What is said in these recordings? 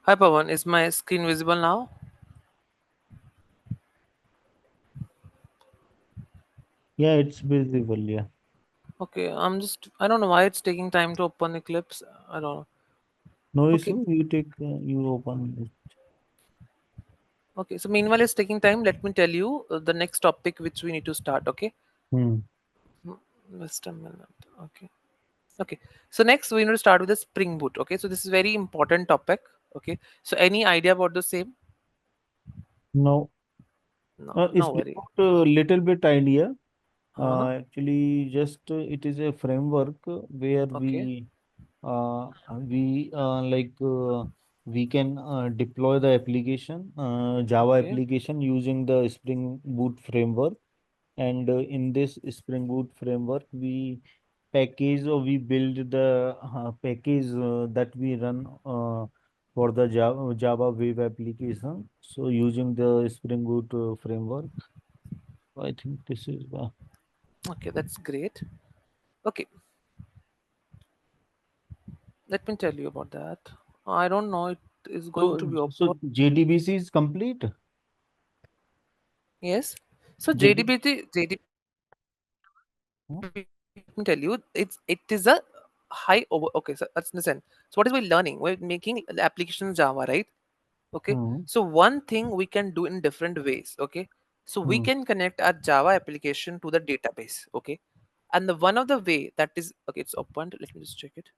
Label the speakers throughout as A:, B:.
A: Hi Pawan, is my screen visible now?
B: Yeah, it's visible. Yeah.
A: Okay, I don't know why it's taking time to open Eclipse. I don't know.
B: No
A: Okay,
B: issue. You open it.
A: okay. So meanwhile, it's taking time. Let me tell you the next topic which we need to start. Okay,
B: Hmm.
A: Hmm, just a minute. Okay, okay. So next we need to start with the Spring Boot. Okay, so this is very important topic. Okay, so any idea about the same?
B: No,
A: No,
B: it's
A: no worry.
B: a little bit idea.
A: Uh-huh.
B: Actually, just it is a framework where
A: Okay,
B: we can deploy the application, Java
A: okay,
B: application using the Spring Boot framework. And in this Spring Boot framework, we build the package that we run for the Java web application. So using the Spring Boot framework, I think this is
A: okay. That's great. Okay, let me tell you about that. I don't know. It is going to be
B: so
A: open.
B: JDBC is complete.
A: Yes. So
B: JD,
A: JDBC,
B: hmm?
A: let me tell you, it is a high over. Okay, so let's listen. So what is we learning? We're making the application Java, right? Okay.
B: Hmm.
A: So one thing we can do in different ways. Okay. So we
B: Hmm.
A: can connect our Java application to the database. Okay. And the one of the way that is okay, it's opened. Let me just check it.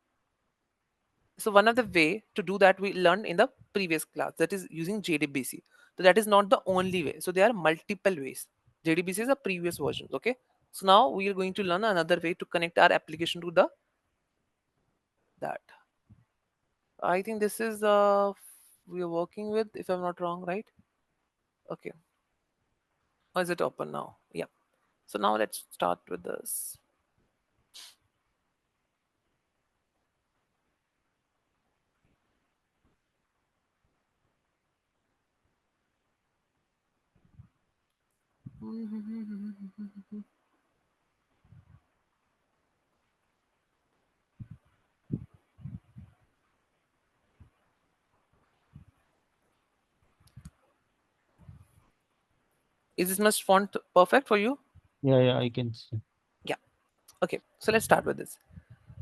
A: So one of the way to do that we learned in the previous class, that is using JDBC. So that is not the only way. So there are multiple ways. JDBC is a previous version. Okay. So now we are going to learn another way to connect our application to the that. I think this is we are working with, if I'm not wrong, right? Okay. Or is it open now? Yeah. So now let's start with this. Is this much font perfect for you?
B: Yeah, yeah, I can see.
A: Yeah. Okay. So let's start with this.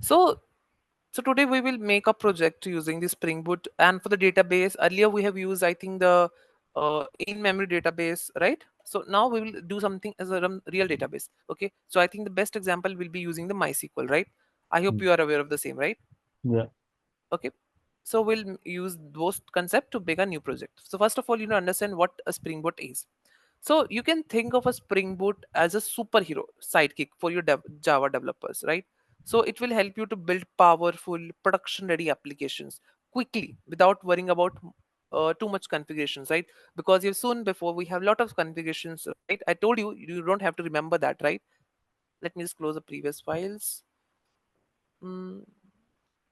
A: So so today we will make a project using the Spring Boot, and for the database, earlier we have used I think the in-memory database, right? So now we will do something as a real database. Okay. So I think the best example will be using the MySQL, right? I hope
B: Hmm.
A: you are aware of the same, right?
B: Yeah.
A: Okay. So we'll use those concept to make a new project. So first of all, you know, understand what a Spring Boot is. So you can think of a Spring Boot as a superhero sidekick for your Java developers, right? So it will help you to build powerful production-ready applications quickly without worrying about too much configurations, right? Because you've seen before we have a lot of configurations, right? I told you you don't have to remember that, right? Let me just close the previous files. Mm,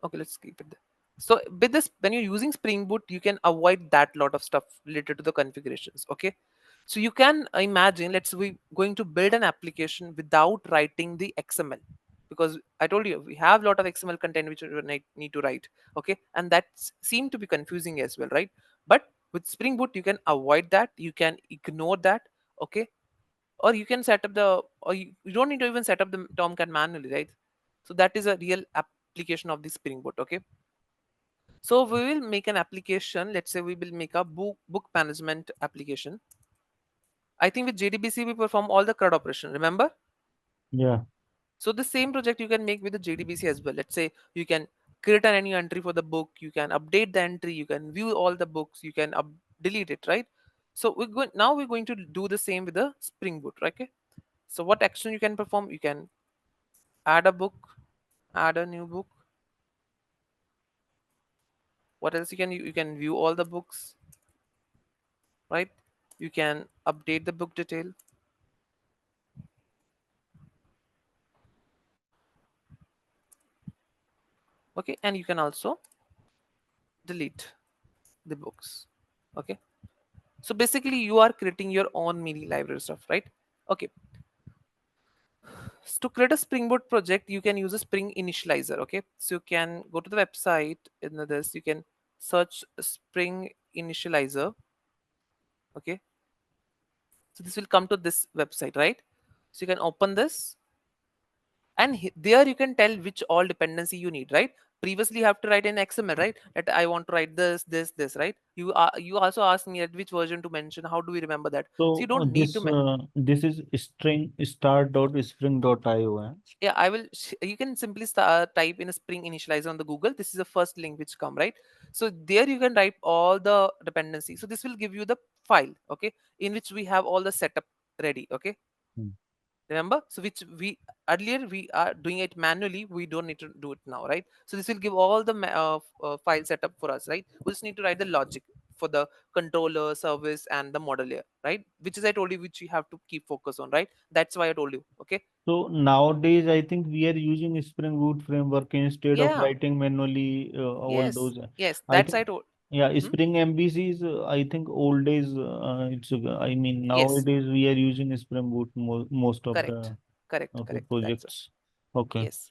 A: okay, let's keep it there. So with this, when you're using Spring Boot, you can avoid that lot of stuff related to the configurations. Okay. So you can imagine, let's say we going to build an application without writing the XML, because I told you we have a lot of XML content which we need to write. Okay. And that seem to be confusing as well, right? But with Spring Boot, you can avoid that. You can ignore that. Okay. Or you can set up you don't need to even set up the Tomcat manually, right? So that is a real application of the Spring Boot. Okay. So we will make an application. Let's say we will make a book management application. I think with JDBC we perform all the CRUD operation. Remember?
B: Yeah.
A: So the same project you can make with the JDBC as well. Let's say you can create an any entry for the book. You can update the entry. You can view all the books. You can delete it, right? So we're going to do the same with the Spring Boot, right? Okay. So what action you can perform? You can add a book, add a new book. What else you can view all the books, right? You can update the book detail. Okay, and you can also delete the books. Okay, so basically you are creating your own mini library stuff, right? Okay, so to create a Spring Boot project you can use a Spring initializer. Okay, so you can go to the website in this, you can search Spring Initializer. Okay, so this will come to this website, right? So you can open this, and there you can tell which all dependency you need, right? Previously you have to write in XML, right? That I want to write this, right? You also asked me at which version to mention. How do we remember that? So you
B: So
A: don't need to
B: this is string start.spring.io. Eh?
A: yeah, I will you can simply type in a Spring Initializer on the Google. This is the first link which come, right? So there you can type all the dependency. So this will give you the file, okay, in which we have all the setup ready, okay.
B: Hmm.
A: Remember, so which we earlier we are doing it manually, we don't need to do it now, right? So this will give all the file setup for us, right? We just need to write the logic for the controller, service, and the model layer, right? Which is I told you, which you have to keep focus on, right? That's why I told you, okay.
B: So nowadays, I think we are using Spring Boot framework instead of
A: Yeah,
B: writing manually all
A: yes,
B: those.
A: yes,
B: I
A: that's
B: think,
A: I told.
B: yeah,
A: Hmm.
B: Spring MVCs. I think old days. I mean,
A: Yes,
B: nowadays we are using Spring Boot most of
A: correct,
B: the
A: correct,
B: okay
A: correct, that's
B: projects. Okay.
A: yes.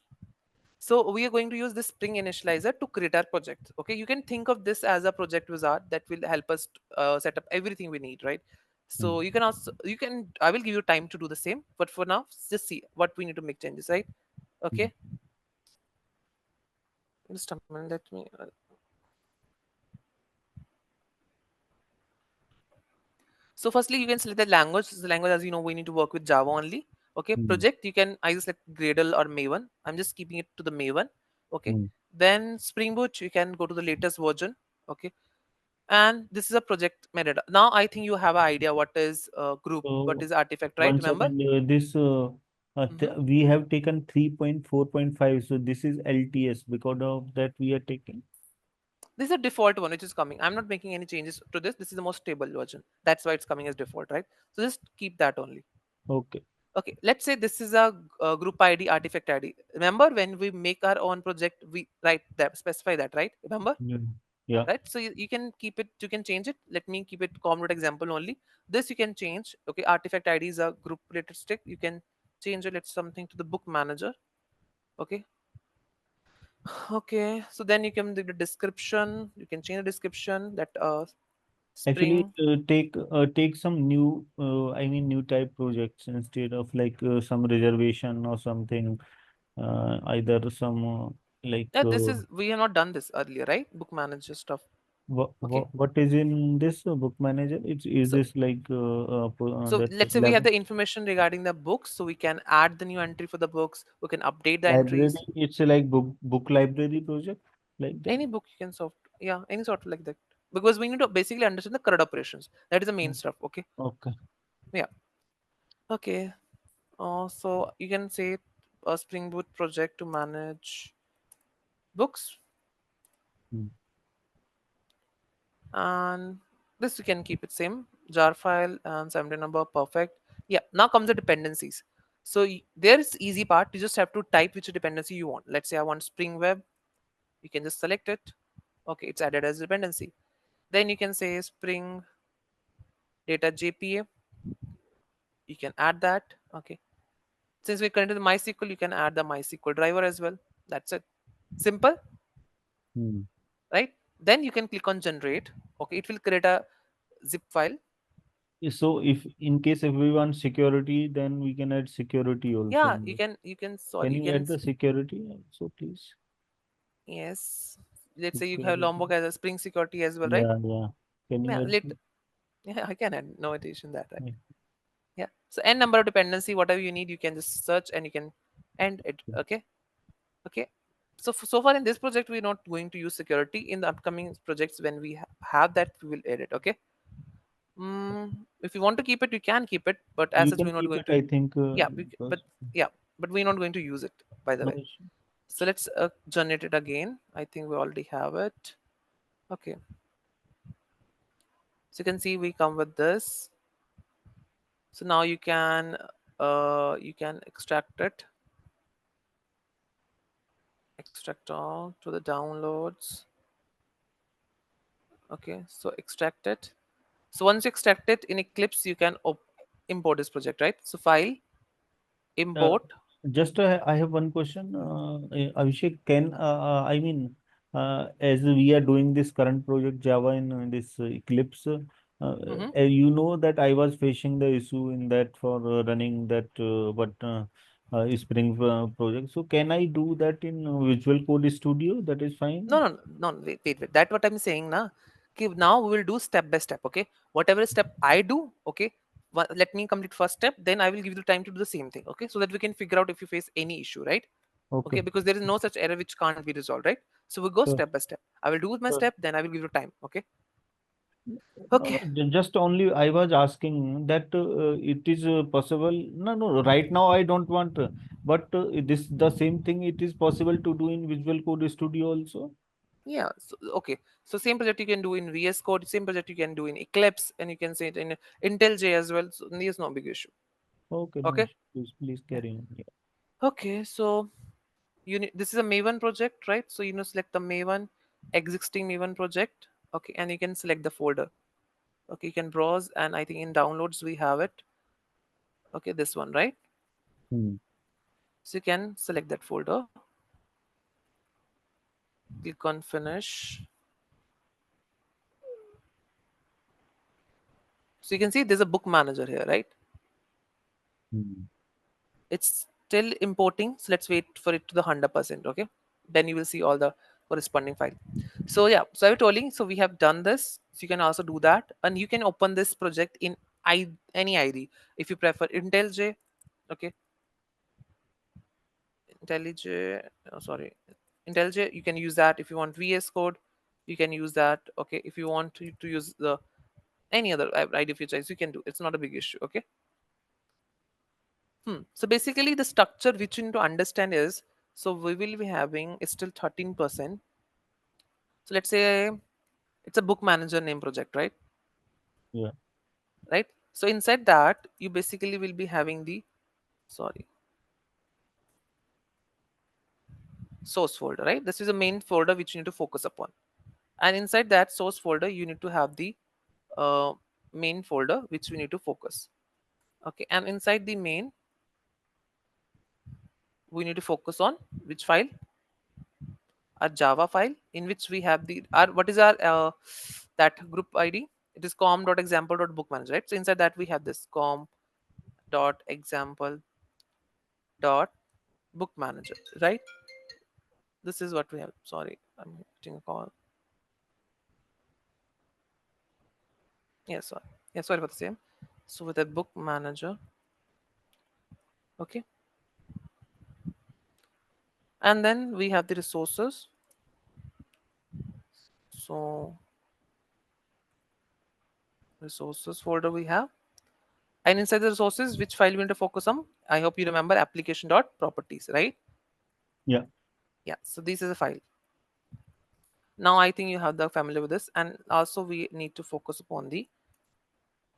A: So we are going to use this Spring Initializer to create our project. Okay, you can think of this as a project wizard that will help us set up everything we need, right?
B: Hmm.
A: So you can also I will give you time to do the same, but for now, just see what we need to make changes, right?
B: Hmm.
A: Okay, just a minute. Let me. So firstly, you can select the language. The language, as you know, we need to work with Java only. Okay,
B: Hmm.
A: project, you can either select Gradle or Maven. I'm just keeping it to the Maven. Okay,
B: Hmm.
A: then Spring Boot, you can go to the latest version. Okay, and this is a project metadata. Now I think you have an idea what is group, what
B: So
A: is artifact, right?
B: one
A: Remember?
B: second. This
A: Hmm.
B: we have taken 3.4.5. So this is LTS. Because of that, we are taking.
A: This is a default one which is coming. I'm not making any changes to this. This is the most stable version. That's why it's coming as default, right? So just keep that only.
B: Okay.
A: Okay, let's say this is a group ID, artifact ID. Remember when we make our own project, we write that, specify that, right? Remember?
B: Yeah. Yeah.
A: Right, so you can keep it, you can change it. Let me keep it common example only. This you can change. Okay, artifact ID is a group related stick. You can change it, let's something to the book manager. Okay. Okay, so then you can do the description, you can change the description that
B: Actually,
A: Spring.
B: take some new, I mean, new type projects instead of like some reservation or something. Either some like
A: Yeah, this is, we have not done this earlier, right? Book manager stuff. Okay,
B: what is in this book manager? It's is
A: so
B: this like that
A: let's say we have
B: lab
A: the information regarding the books, so we can add the new entry for the books, we can update the
B: library?
A: entries.
B: It's like book library project like that.
A: Any book you can soft, yeah, any sort of like that, because we need to basically understand the CRUD operations. That is the main
B: Mm.
A: stuff. Okay.
B: Okay.
A: Yeah. Okay. So you can say a Spring Boot project to manage books,
B: Mm.
A: and this you can keep it same jar file and 70 number. Perfect. Yeah. Now comes the dependencies. So there is easy part. You just have to type which dependency you want. Let's say I want Spring Web. You can just select it. Okay, it's added as dependency. Then you can say Spring Data JPA. You can add that. Okay, since we connected the MySQL, you can add the MySQL driver as well. That's it. Simple,
B: Mm.
A: right? Then you can click on generate. Okay, it will create a zip file.
B: So if in case if we want security, then we can add security also
A: Yeah,
B: in
A: you
B: this.
A: can, you can,
B: Can
A: sorry, you
B: you
A: can,
B: add the security also, please?
A: yes. Let's say you have
B: Security.
A: Lombok as a Spring security as well, right?
B: Yeah, yeah. Can you
A: Yeah,
B: add?
A: let, yeah, I can add notation that, right?
B: Yeah.
A: Yeah. So n number of dependency, whatever you need, you can just search and you can end it. Okay. Okay. So so far in this project, we're not going to use security. In the upcoming projects, when we have that, we will add it. Okay. If you want to keep it, you can keep it, but as
B: You
A: such,
B: can
A: we're not
B: keep
A: going
B: it,
A: to.
B: I think,
A: Yeah, but
B: because
A: yeah, but we're not going to use it. By the
B: no
A: way,
B: issue.
A: so let's generate it again. I think we already have it. Okay, so you can see we come with this. So now you can extract it, extract all to the downloads. Okay, so extract it. So once you extract it in Eclipse, you can import this project, right? So file,
B: Uh,
A: import.
B: just I have one question. Abhishek, can I mean, as we are doing this current project Java in this Eclipse,
A: Mm-hmm.
B: you know that I was facing the issue in that for running that Spring project. So can I do that in Visual Code Studio? That is
A: No,
B: fine.
A: no, no, no, wait, wait, wait. That what I'm saying, na. Okay, now we will do step by step. Okay, whatever step I do, okay, let me complete first step. Then I will give you the time to do the same thing. Okay, so that we can figure out if you face any issue, right? Okay,
B: Okay.
A: because there is no such error which can't be resolved, right? So we go
B: Sure.
A: step by step. I will do my
B: Sure.
A: step, then I will give you time. Okay.
B: No,
A: Okay.
B: no, just only I was asking that it is possible. No, no, right now I don't want, but this the same thing. It is possible to do in Visual Code Studio also.
A: Yeah. So, okay. So same project you can do in VS Code, same project you can do in Eclipse, and you can say it in IntelliJ as well. So there's no big issue.
B: Okay, no
A: Okay.
B: issue. Please
A: Yeah.
B: carry on. Yeah.
A: Okay. So you need, this is a Maven project, right? So you know select the Maven existing Maven project. Okay, and you can select the folder. Okay, you can browse, and I think in downloads we have it. Okay, this one, right?
B: Hmm.
A: So you can select that folder, click on finish. So you can see there's a book manager here, right?
B: Hmm.
A: It's still importing, so let's wait for it to the 100%. Okay, then you will see all the corresponding file. So yeah, so I was telling, so we have done this, so you can also do that, and you can open this project in any id if you prefer IntelliJ. Okay, IntelliJ, sorry, IntelliJ, you can use that. If you want VS Code, you can use that. Okay, if you want to use the any other id of your choice, you can do. It's not a big issue. Okay. So basically, the structure which you need to understand is, so we will be having it's still 13%. So let's say it's a book manager name project, right?
B: Yeah.
A: Right. So inside that, you basically will be having the, sorry, source folder, right? This is a main folder which you need to focus upon. And inside that source folder, you need to have the uh, main folder which we need to focus. Okay. And inside the main, we need to focus on which file? Our Java file in which we have the our what is our that group ID? It is com.example.bookmanager, right? So inside that we have this com.example.bookmanager, right? This is what we have. Sorry, I'm getting a call. Yeah, sorry. Yeah, sorry for the same. So with a book manager, okay, and then we have the resources. So resources folder we have, and inside the resources, which file we need to focus on? I hope you remember application.properties, right?
B: Yeah.
A: Yeah. So this is a file. Now I think you have the familiar with this, and also we need to focus upon the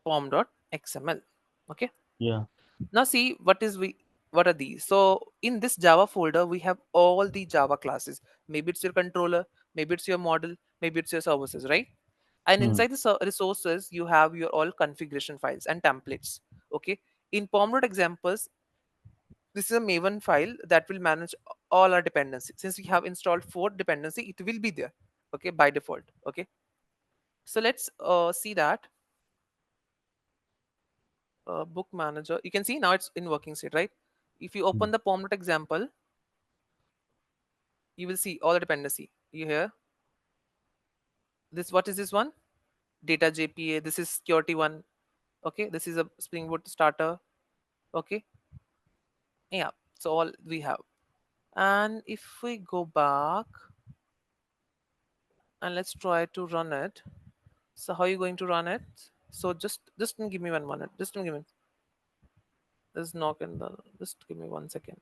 A: pom.xml. Okay.
B: Yeah.
A: Now see what are these. So in this Java folder, we have all the Java classes. Maybe it's your controller, maybe it's your model, maybe it's your services, right? And
B: Hmm.
A: inside the resources, you have your all configuration files and templates. Okay. In pom.examples, this is a Maven file that will manage all our dependencies. Since we have installed 4 dependency, it will be there. Okay, by default. Okay. So let's see that book manager. You can see now it's in working state, right? If you
B: Hmm.
A: open the pom example, you will see all the dependency. You hear this? What is this one? Data JPA. This is security one. Okay, this is a Spring Boot starter. Okay, yeah. So all we have. And if we go back and let's try to run it. So how are you going to run it? So just give me 1 minute. Just give me. There's knock in the. Just give me 1 second.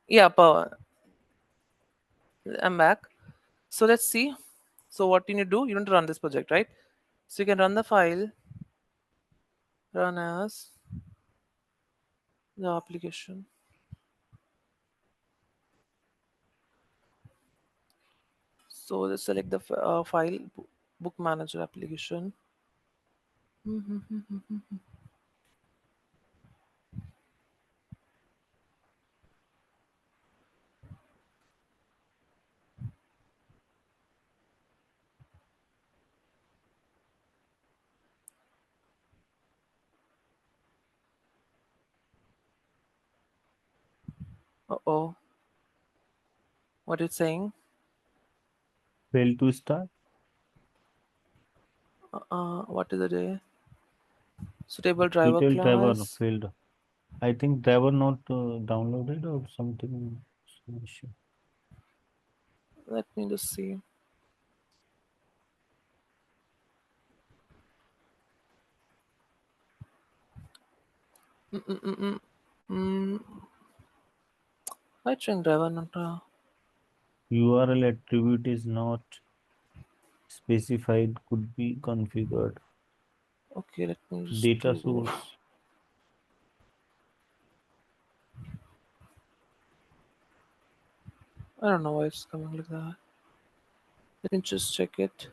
A: Yeah, I'm back. So let's see. So what you need to do, you need to run this project, right? So you can run the file, run as the application. So let's select the file, book manager application. Uh-oh, what it's saying?
B: Fail to start.
A: What is the day? Suitable driver
B: Detailed driver
A: class.
B: failed. I think driver not downloaded or something. Some issue.
A: Let me just see. Mm-mm-mm-mm. Mm, why train driver not?
B: URL attribute is not specified, could be configured.
A: Okay, let me just
B: Data
A: do.
B: source.
A: I don't know why it's coming like that. Let me just check it.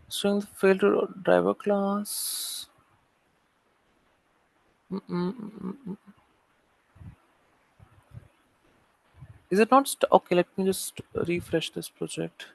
A: Showing the failed to driver class. Mm-mm-mm-mm. Is it not? Okay, let me just refresh this project.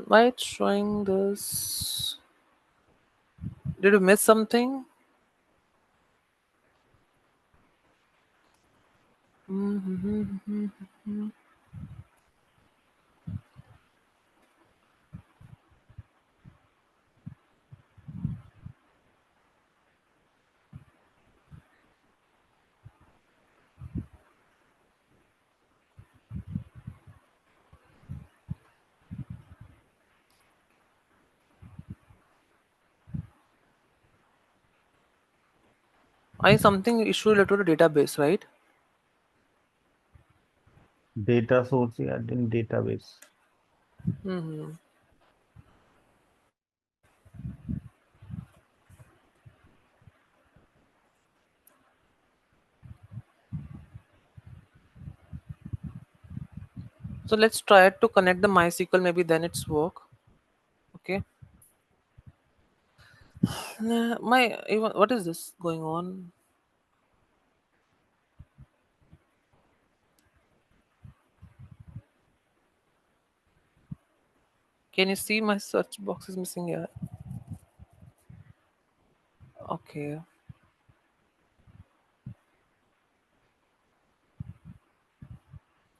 A: Why it's showing this? Did you miss something? I something issue related to database, right?
B: Data source, yeah, in database.
A: So let's try to connect the MySQL. Maybe then it's work. Okay. What is this going on? Can you see my search box is missing here? Okay.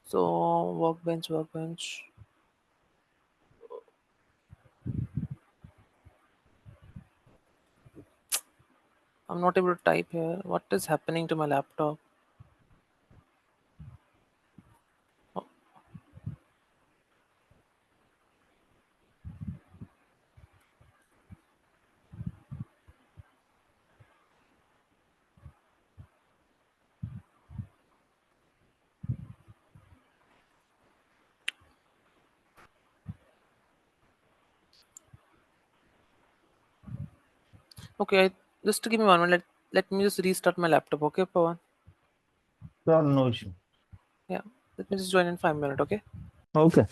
A: So workbench. I'm not able to type here. What is happening to my laptop? Oh, Okay, just to give me 1 minute. Let me just restart my laptop. Okay, Pawan.
B: Sure, no issue.
A: Yeah, let me just join in 5 minutes. Okay.
B: Okay.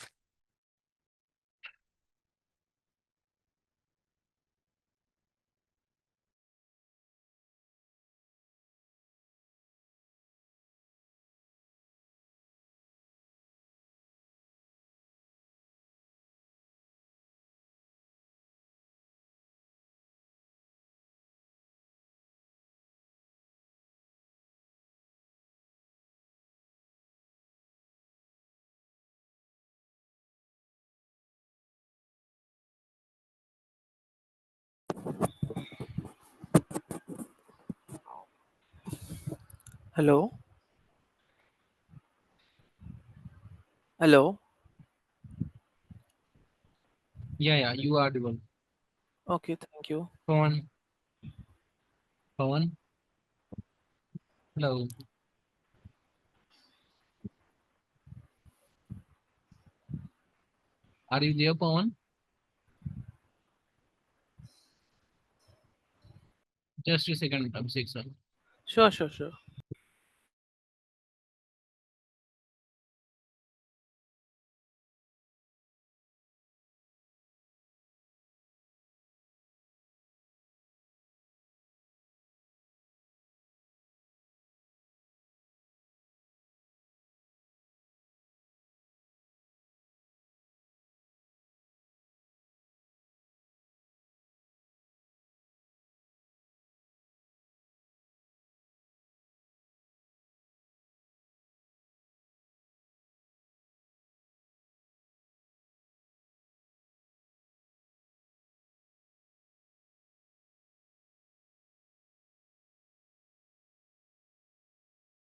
A: Hello. Hello.
C: Yeah, you are the one.
A: Okay, thank you.
C: Pawan, Pawan, hello. Are you there, Pawan? Just a second, Abhishek sir.
A: Sure, sure, sure.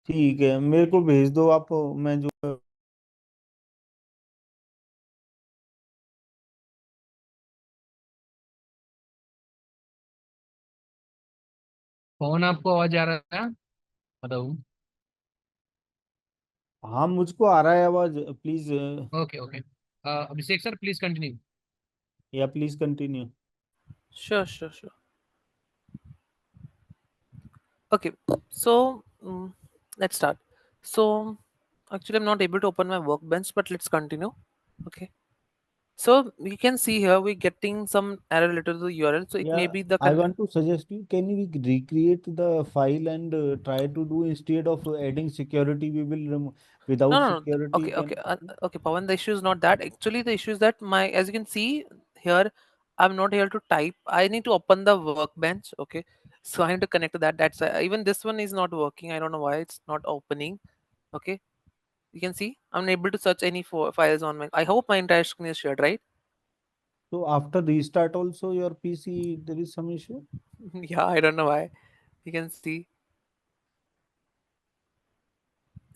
B: ठीक है, मेरे को भेज दो आप। मैं जो
C: पवन आपको आवाज आ रहा है? बताओ।
B: हाँ, मुझको आ रहा है आवाज। Please.
C: Okay, Abhishek sir please continue.
B: या please continue.
A: Sure, sure, sure. Okay, so let's start. So actually, I'm not able to open my workbench, but let's continue. Okay. So you can see here we're getting some error related to the URL. So it
B: या
A: may be the
B: I want to suggest you, can we recreate the file and try to do instead of adding security we will
A: no,
B: without
A: no, no.
B: Security
A: Okay,
B: can
A: okay, okay, Pawan. The issue is not that. Actually, the issue is that my, as you can see here, I'm not able to type. I need to open the workbench. Okay, so I need to connect to that. That's why even this one is not working. I don't know why it's not opening. Okay, you can see I'm unable to search any files on my. I hope my entire screen is shared, right?
B: so after restart also your PC there is some issue.
A: Yeah, I don't know why. You can see.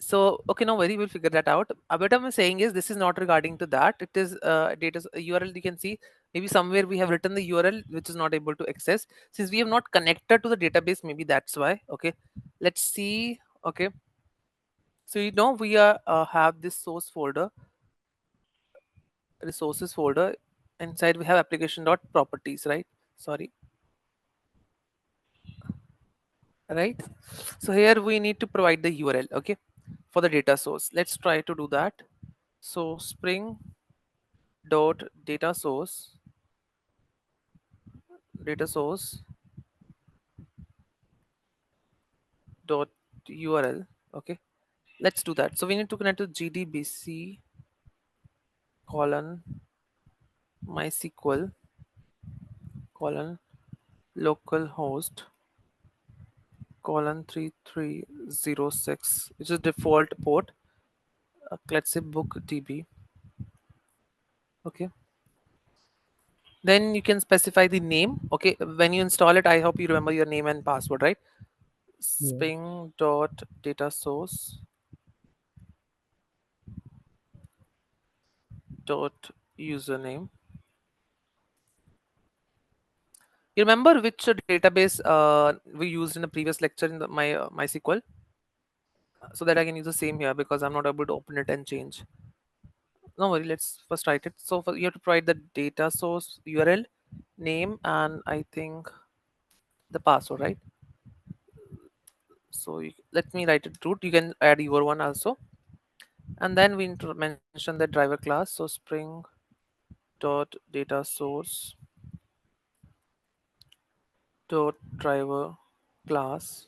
A: So okay, no worry, we'll figure that out. What I'm saying is this is not regarding to that. It is data URL. You can see maybe somewhere we have written the URL which is not able to access since we have not connected to the database. Maybe that's why. Okay, let's see. Okay, so you know we are have this source folder, resources folder. Inside we have application dot properties, right? Sorry, right? So here we need to provide the URL. Okay, for the data source. Let's try to do that. So spring dot data source dot url. Okay, let's do that. So we need to connect to gdbc colon mysql colon localhost colon 3306, which is default port. Let's say book db. Okay, then you can specify the name. Okay, when you install it, I hope you remember your name and password, right?
B: Yeah.
A: Spring dot data source dot username. You remember which database we used in the previous lecture in the MySQL, so that I can use the same here because I'm not able to open it and change. No worry, let's first write it. You have to provide the data source URL, name, and I think the password, right? So let me write it root. You can add your one also, and then we need to mention the driver class. So spring dot data source dot driver class,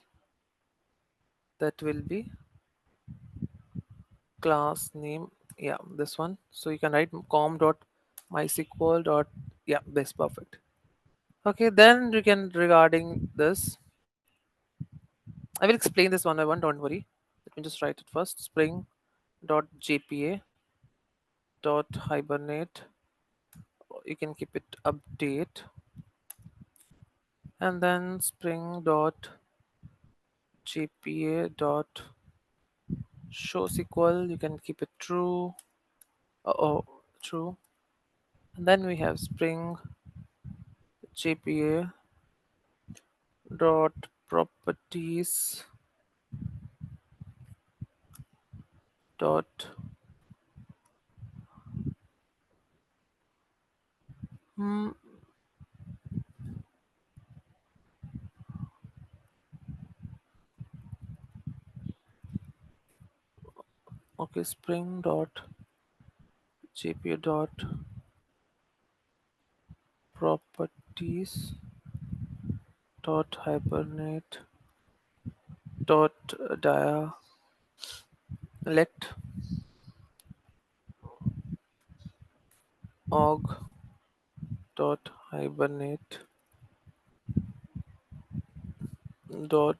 A: that will be class name, yeah, this one. So you can write com dot mysql dot, yeah, this perfect. Okay, then you can regarding this, I will explain this one by one, don't worry. Let me just write it first. Spring dot jpa dot hibernate, you can keep it update, and then spring dot jpa dot show sql, you can keep it true. Oh, true. And then we have spring jpa dot properties dot, hmm, okay, spring dot jpa dot properties dot hibernate dot dialect org dot hibernate dot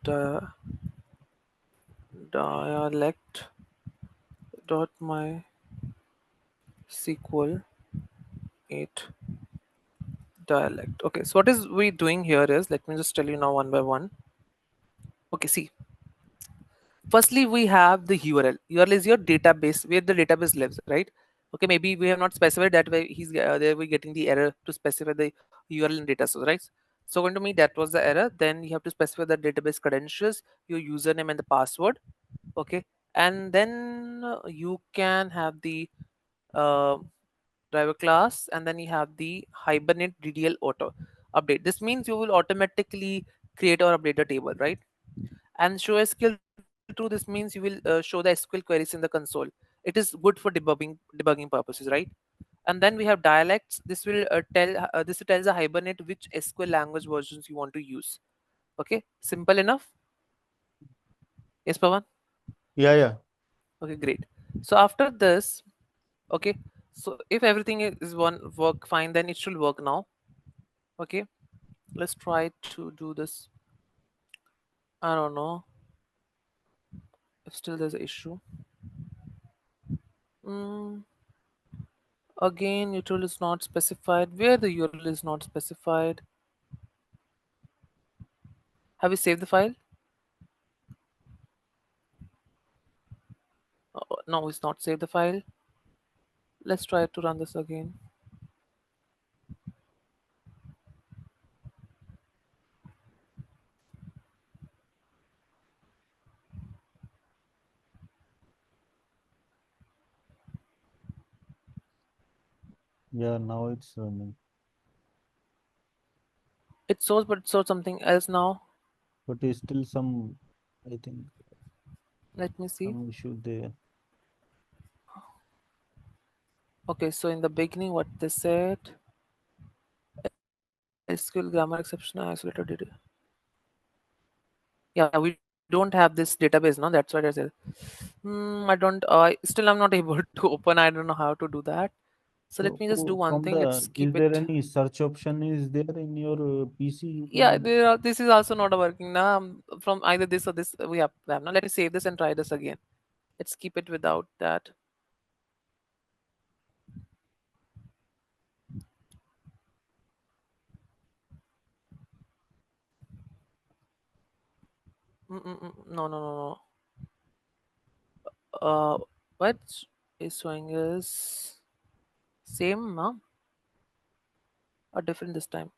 A: dialect dot my SQL 8 dialect. Okay, so what is we doing here is, let me just tell you now one by one. Okay, see, firstly we have the URL is your database, where the database lives, right? Okay, maybe we have not specified that way, he's there we getting the error to specify the URL in data source, right? So according to me that was the error. Then you have to specify the database credentials, your username and the password. Okay, and then you can have the uh, driver class, and then you have the hibernate ddl auto update. This means you will automatically create or update a table, right? And show SQL true, this means you will show the SQL queries in the console. It is good for debugging purposes, right? And then we have dialects. This will this tells the hibernate which SQL language versions you want to use. Okay, simple enough. Yes, Pawan.
B: Yeah, yeah.
A: Okay, great. So after this, okay, so if everything is one work fine, then it should work now. Okay, let's try to do this. I don't know if still there's an issue. mm, Again, URL is not specified. Where the URL is not specified? Have you saved the file? No, it's not saved the file. Let's try to run this again.
B: Yeah, now it's running.
A: It shows, but it shows something else now.
B: But there's still some, I think,
A: Let me see.
B: some issue there.
A: Okay, so in the beginning, what they said, SQL grammar exception isolated data. Yeah, we don't have this database now. That's what I said. I don't. Still, I'm not able to open. I don't know how to do that. So let
B: So
A: me just do one
B: from
A: thing. Let's
B: is
A: keep
B: there
A: it.
B: any search option is there in your PC? You
A: Yeah,
B: can,
A: this is also not working now. From either this or this, we have now. Let me save this and try this again. Let's keep it without that. No, no, no, no. What is showing is same, huh? Or different this time.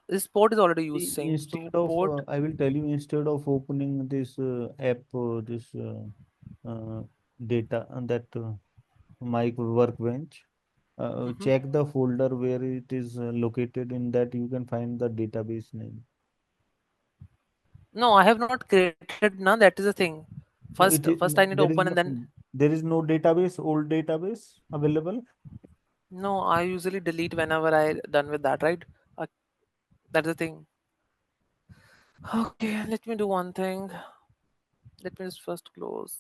A: This port is already used same. So
B: instead of,
A: port.
B: I will tell you, instead of opening this app, this data and that my workbench,
A: Hmm.
B: check the folder where it is located. In that you can find the database name.
A: No, I have not created now. That is the thing.
B: No,
A: First I need to open and then
B: there is no database, old database available.
A: no, I usually delete whenever I done with that, right? Uh, that's the thing. Okay, let me do one thing. Let me just first close.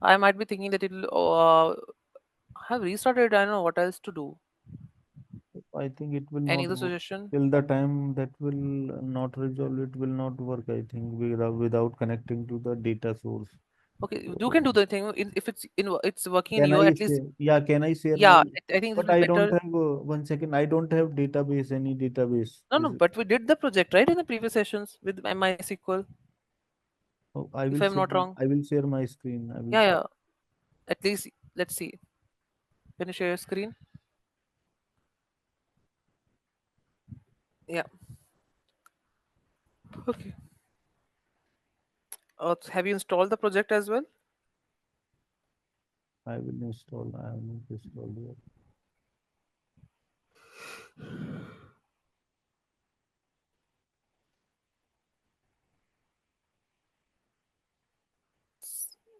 A: I might be thinking that it'll have restarted. I don't know what else to do.
B: I think it will
A: Any
B: not
A: other
B: work
A: suggestion?
B: till the time that will not resolve. It will not work. I think without connecting to the data source.
A: Okay, you
B: So
A: can do the thing if it's it's working in
B: can
A: you
B: I
A: at least.
B: say, yeah, can I share
A: Yeah,
B: my,
A: I think it
B: but
A: will
B: I
A: be
B: don't
A: better.
B: have, 1 second, I don't have database, any database.
A: No, no, but we did the project right in the previous sessions with MySQL,
B: Oh,
A: if I'm not wrong.
B: I will share my screen. I will
A: Yeah,
B: share.
A: yeah. At least let's see. Can you share your screen? Yeah. Okay. Have you installed the project as well?
B: I will install. I have not installed yet.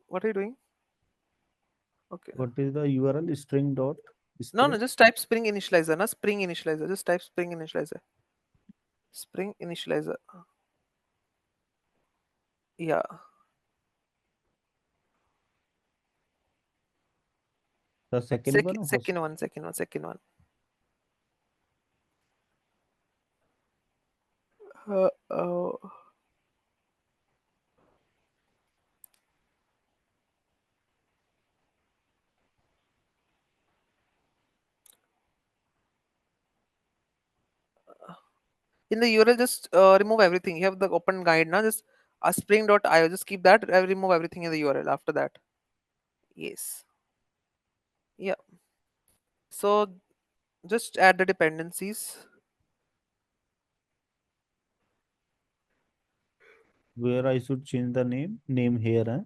A: What are you doing? Okay.
B: What is the URL? String dot
A: No, no,
B: spring.
A: just type Spring Initializer. No, Spring Initializer. Just type Spring Initializer. Spring Initializer. Yeah.
B: The second one or first?
A: Second one. Uh, uh, in the URL, just remove everything. You have the open guide now. Just spring.io. Just keep that. Remove everything in the URL after that. Yes. Yeah. So just add the dependencies.
B: Where I should change the name? Name here, huh?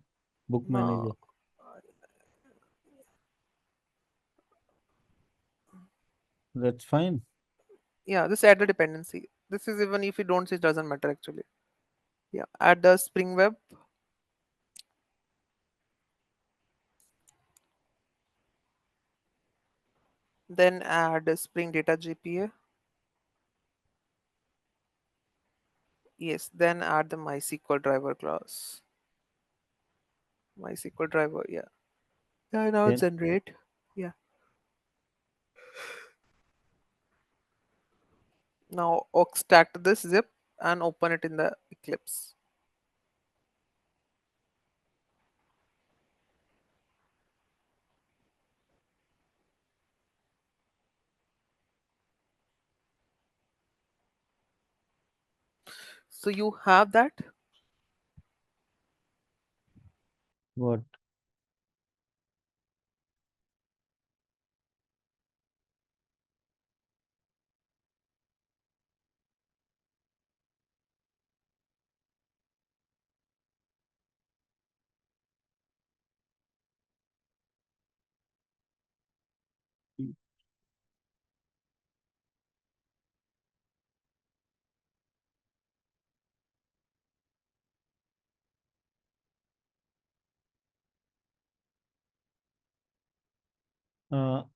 B: Book
A: No.
B: manager. That's fine.
A: Yeah, just add the dependency. This is even if you don't see, it doesn't matter actually. Yeah. Add the Spring Web. Then add Spring Data GPA. Yes. Then add the MySQL driver class. MySQL driver. Yeah. Yeah. Now
B: Then
A: generate. Yeah. Now extract this zip and open it in the Eclipse. So you have that.
B: what?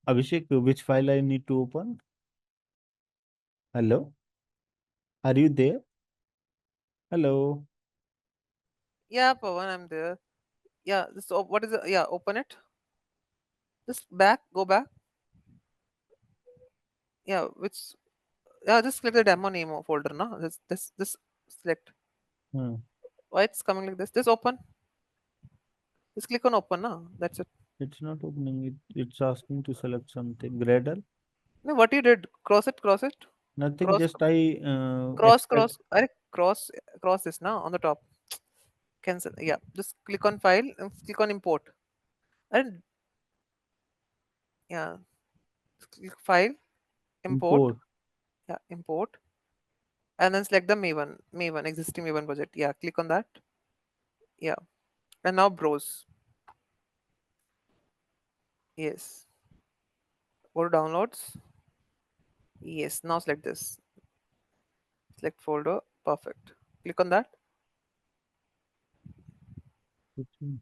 B: Abhishek, which file I need to open? Hello? Are you there? Hello?
A: Yeah, Pawan, I'm there. Yeah. This what is it? Yeah. Open it. Just back. Go back. Yeah. Which. Yeah. Just click the demo name folder. No. This select.
B: Hmm.
A: Why it's coming like this? Just open. Just click on open. No. That's it.
B: It's not opening. It's asking to select something. Gradle?
A: No. What you did? Cross it. Cross it.
B: Nothing.
A: Cross.
B: Just I
A: Cross.
B: extract.
A: Cross. Arey, cross. Cross this now on the top. Cancel. Yeah. Just click on file and click on import. And yeah. Click file. Import.
B: Import.
A: Yeah. Import. And then select the Maven existing Maven project. Yeah. Click on that. Yeah. And now browse. Yes. Go to downloads. Yes. Now select this. Select folder. Perfect. Click on that.
B: Okay.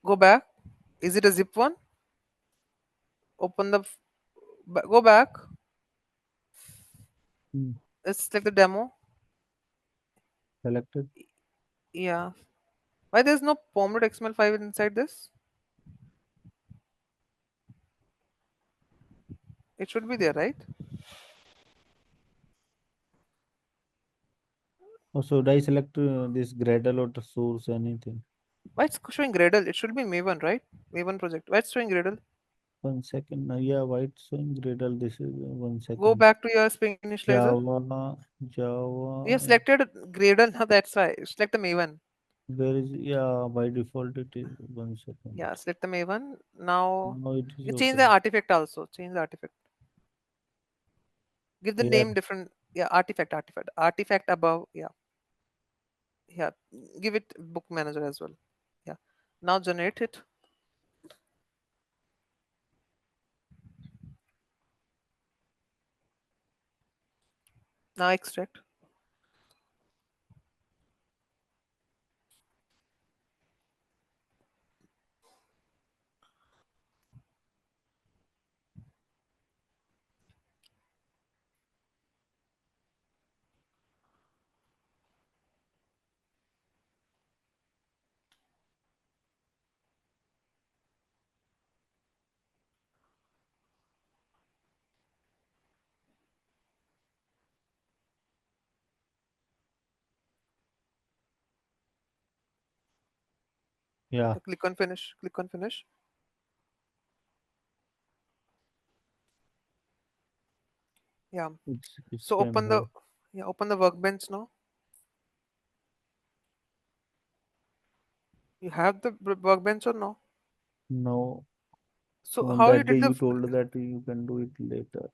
A: Go back. Is it a zip one? Open the. Go back.
B: Hmm.
A: Let's select the demo.
B: Selected.
A: Yeah. Why there's no pom.xml file inside this? It should be there, right?
B: Oh, so should I select this Gradle or the source, anything?
A: Why it's showing Gradle? It should be Maven, right? Maven project. Why it's showing Gradle?
B: 1 second. Yeah, white showing Gradle. This is one
A: Go
B: second.
A: back to your Spring Initializer.
B: Java,
A: We have
B: Java.
A: selected Gradle. Now that's why. Select the Maven.
B: Where is, yeah, by default it is 1 second.
A: Yeah, select the Maven. Now
B: Now it is
A: you change the
B: open.
A: artifact also. Change the artifact. Give the
B: Yeah,
A: name different. Yeah, artifact above. Yeah, yeah. Give it book manager as well. Yeah. Now generate it. Now extract.
B: yeah,
A: Click on finish. Click on finish. Yeah.
B: it's
A: So
B: came
A: open the
B: here.
A: open the workbench now. You have the workbench or no?
B: No,
A: So
B: on
A: how you
B: that day
A: did the
B: you told that you can do it later,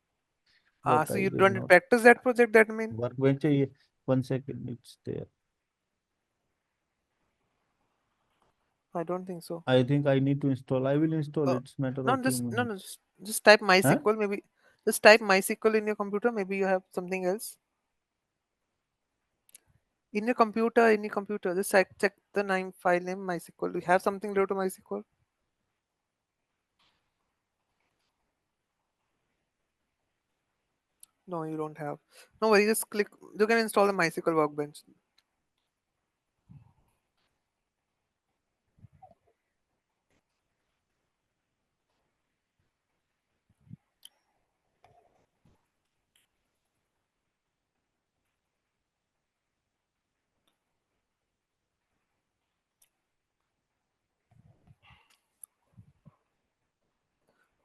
B: but
A: so
B: I
A: you
B: did
A: don't
B: not.
A: practice that project, that mean?
B: Workbench, 1 second, it's there.
A: I don't think so.
B: I think I need to install. I will install.
A: Uh,
B: It's matter
A: no,
B: of few
A: just no, no,
B: minutes.
A: just type
B: Huh?
A: MySQL. Maybe just type MySQL in your computer. Maybe you have something else in your computer. In your computer, just check the name file name MySQL. You have something related to MySQL? No, you don't have. No worry. Just click. You can install the MySQL workbench.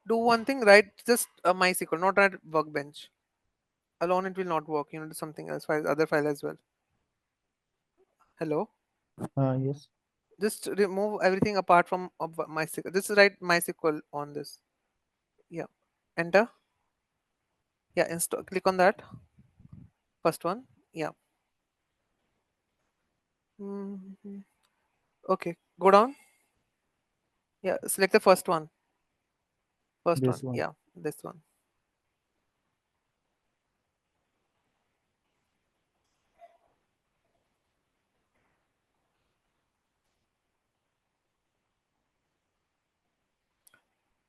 A: Do one thing. Write just a MySQL, not write workbench. Alone, it will not work. You need something else. File other file as well. Hello.
B: Yes.
A: Just remove everything apart from MySQL. Just write MySQL on this. Yeah. Enter. Yeah. Install. Click on that. First one. Yeah. Mhm. Okay. Go down. Yeah. Select the first one. First one.
B: This one.
A: Yeah. This one.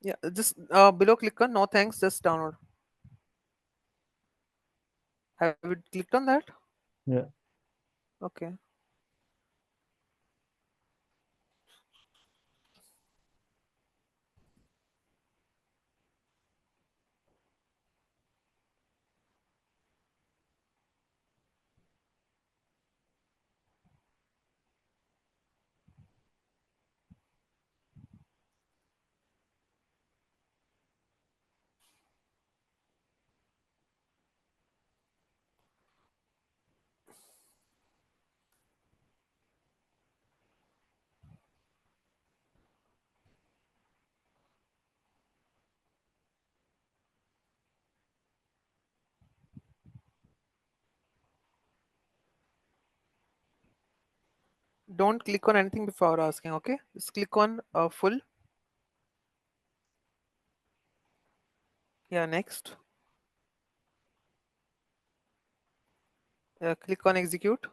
A: Yeah. Just below click on no thanks. Just download. Have you clicked on that?
B: Yeah.
A: Okay. Don't click on anything before asking, okay? Just click on full. Yeah, next. Click on execute.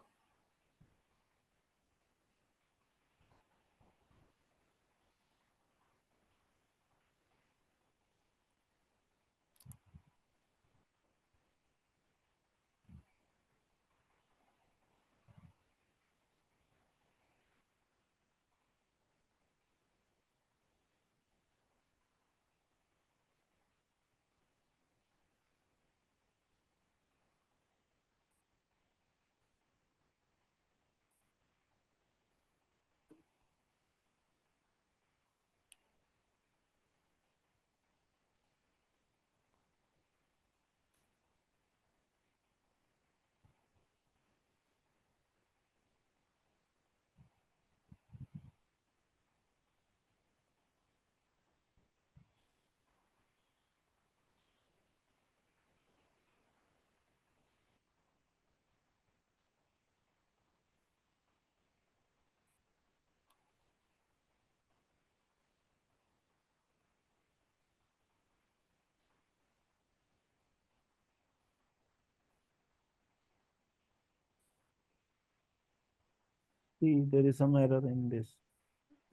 B: See, there is some error in this.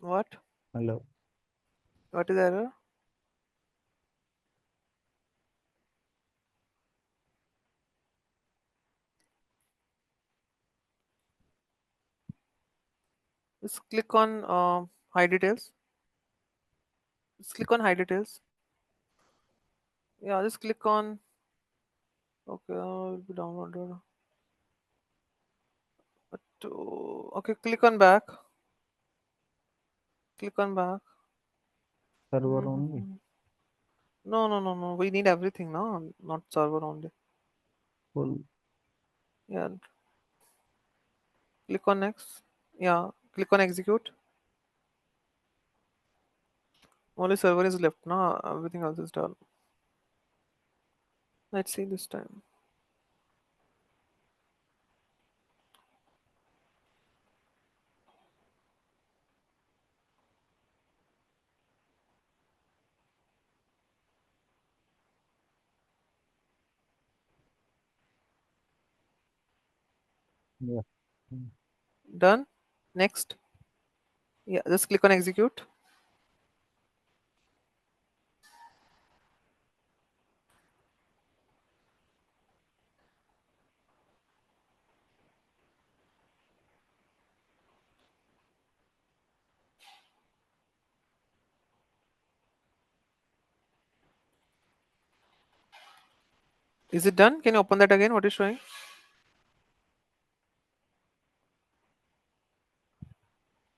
A: What?
B: Hello.
A: What is error? Just click on hide details. Just click on hide details. Yeah, just click on. Okay, will be downloaded. Okay, click on back. Click on back.
B: Server only.
A: Mhm. No, no, no, no. We need everything now, not server only.
B: Full.
A: Yeah, click on next. Yeah, click on execute. Only server is left now. Everything else is done. Let's see this time.
B: Yeah. Mm.
A: Done. Next. Yeah, just click on execute. Is it done? Can you open that again? What is showing?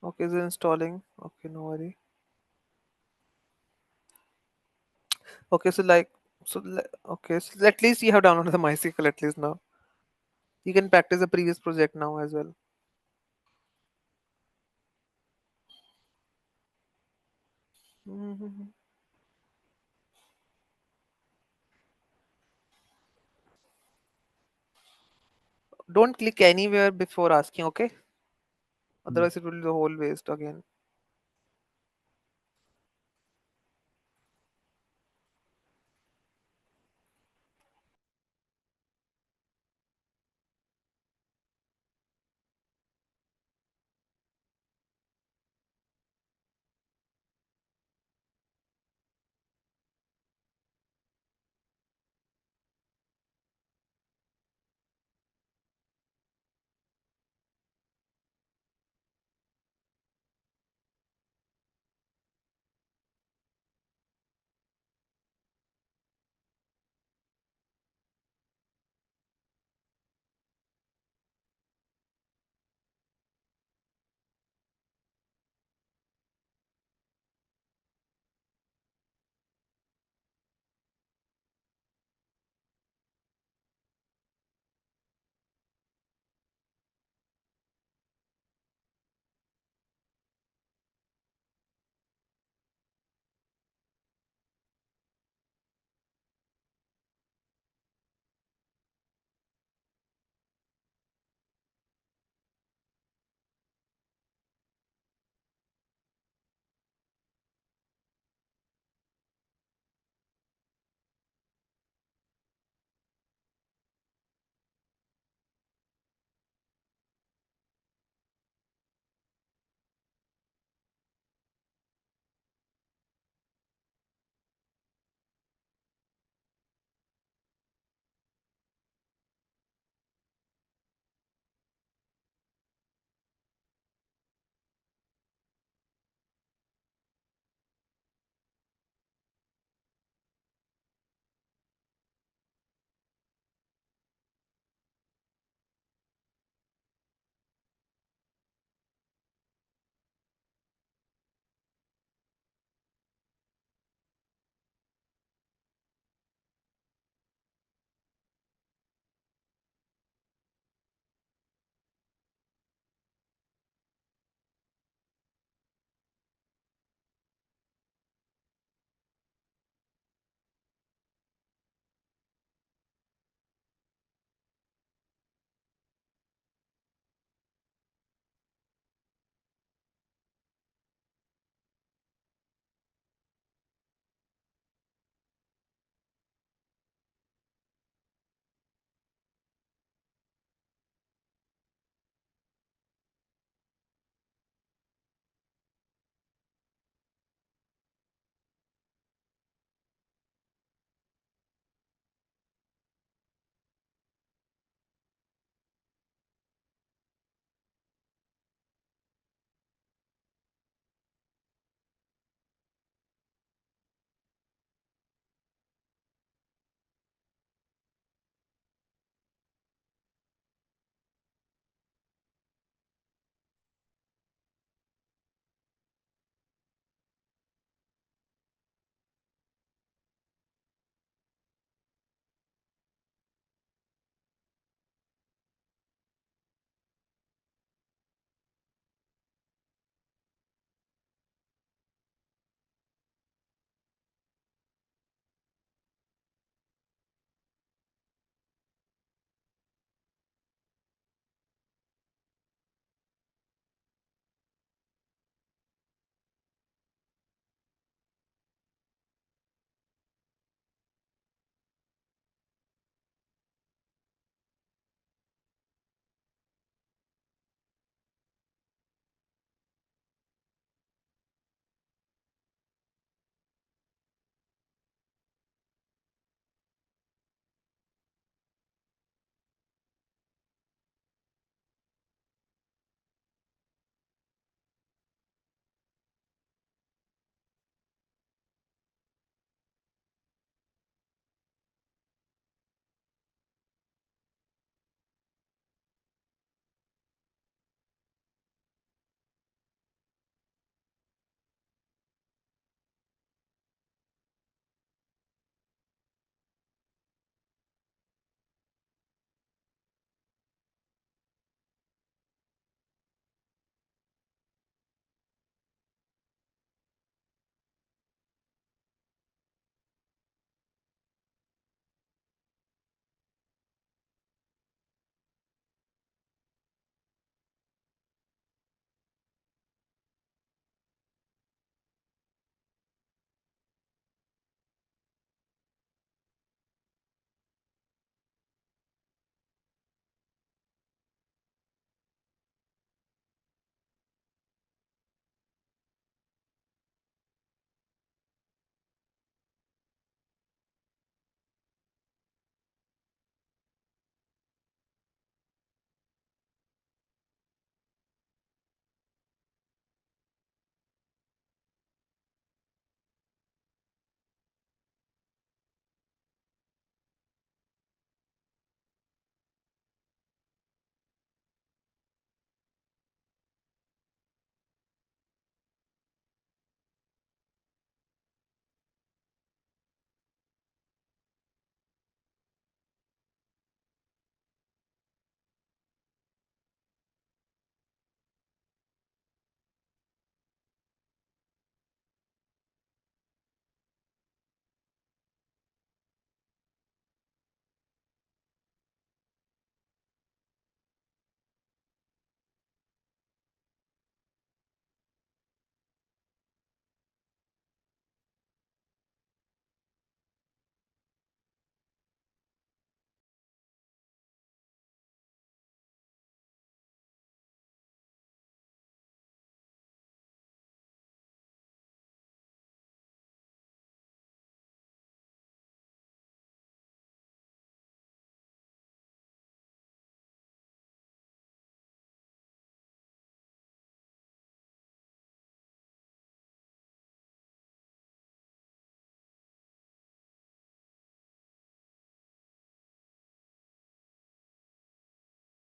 A: Okay, is it installing? Okay, no worry. Okay, so like, okay, so at least you have downloaded the MySQL at least now. You can practice the previous project now as well. Mhm. Don't click anywhere before asking, okay?
B: Yeah.
A: Otherwise, it will be the whole waste again.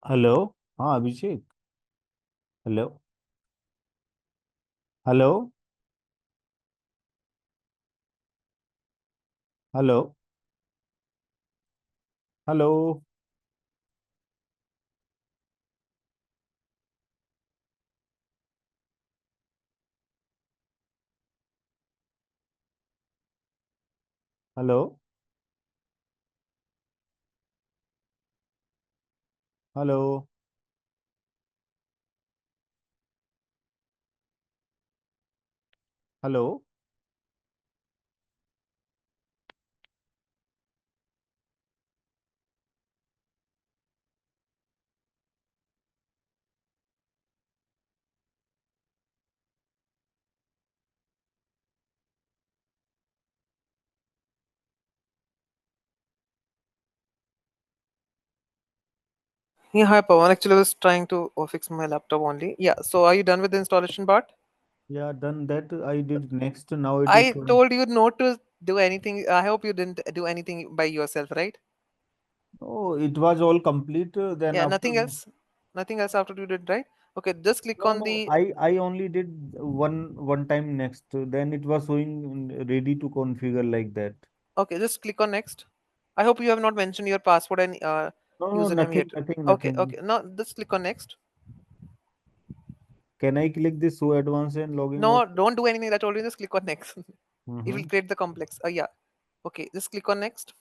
B: Hello. हाँ Abhishek. Hello. Hello. Hello. Hello. Hello. Hello. Hello.
A: Yeah, hi Pawan. Actually, I was trying to fix my laptop only. Yeah, so are you done with the installation part?
B: Yeah, done that. I did next. Now it is
A: I
B: showing.
A: told you not to do anything. I hope you didn't do anything by yourself, right?
B: Oh, it was all complete. Then
A: Yeah,
B: after.
A: nothing else. Nothing else after you did, right? Okay, just click
B: No,
A: on
B: no.
A: the.
B: I only did one time next. Then it was showing ready to configure like that.
A: Okay, just click on next. I hope you have not mentioned your password and
B: No, no,
A: username
B: nothing,
A: yet.
B: nothing,
A: Okay,
B: nothing.
A: okay. Now just click on next.
B: Can I click this show advanced and logging
A: No,
B: also?
A: don't do anything. I told you just click on next. It will
B: Mm-hmm.
A: create the complex. Yeah. Okay, just click on next.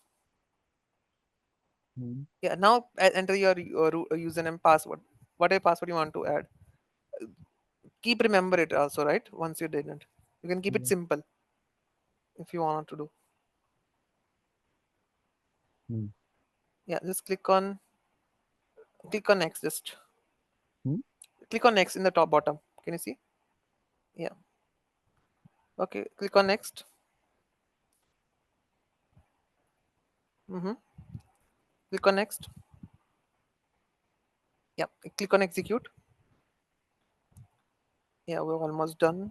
B: Mm-hmm.
A: Yeah. Now enter your username password. Whatever password you want to add. Keep remember it also, right? Once you did it, you can keep it
B: Yeah.
A: simple if you want to do.
B: Mm-hmm.
A: Yeah. Just click on next. Just
B: Hmm.
A: click on next in the top bottom. Can you see? Yeah. Okay. Click on next. Mm-hmm. Click on next. Yeah. Click on execute. Yeah. We're almost done.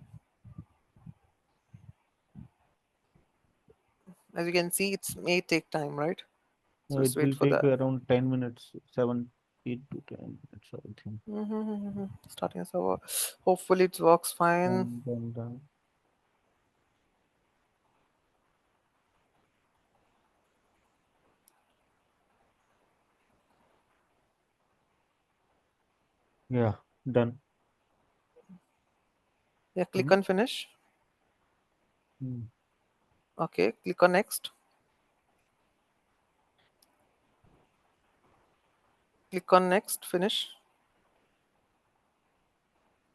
A: As you can see, it may take time, right? So let's
B: It
A: wait
B: will
A: for
B: take
A: that.
B: around 10 minutes, 7, 8 to 10 minutes, I think.
A: Starting a server. Hopefully it works fine.
B: Done. Yeah, done.
A: Yeah, click
B: Hmm?
A: on finish.
B: Hmm.
A: Okay, click on next. Click on next, finish.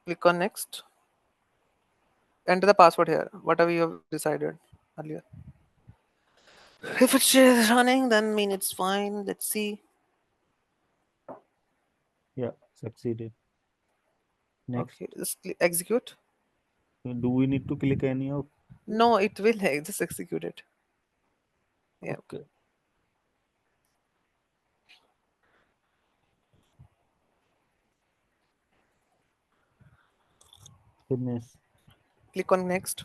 A: Click on next. Enter the password here, whatever you have decided earlier. If it's running, then mean it's fine. Let's see.
B: Yeah, succeeded. Next.
A: Okay, just execute.
B: Do we need to click any of this?
A: No, it will just execute it. Yeah.
B: Okay, finish.
A: Click on next.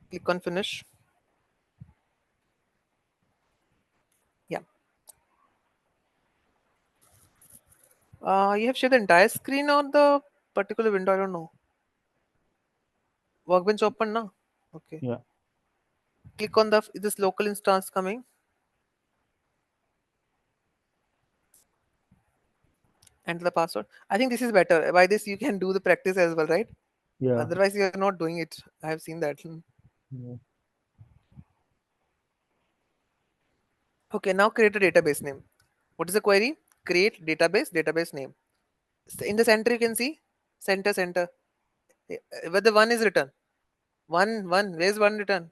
A: Click on finish. Yeah. You have shared the entire screen on the particular window. I don't know. Workbench open now. Okay.
B: Yeah,
A: Click on the this local instance coming. Enter the password. I think this is better. By this you can do the practice as well, right?
B: yeah,
A: Otherwise you are not doing it. I have seen that.
B: yeah.
A: Okay, now create a database name. What is the query? Create database name. In the center you can see center. Where the one is written. One. Where's one written?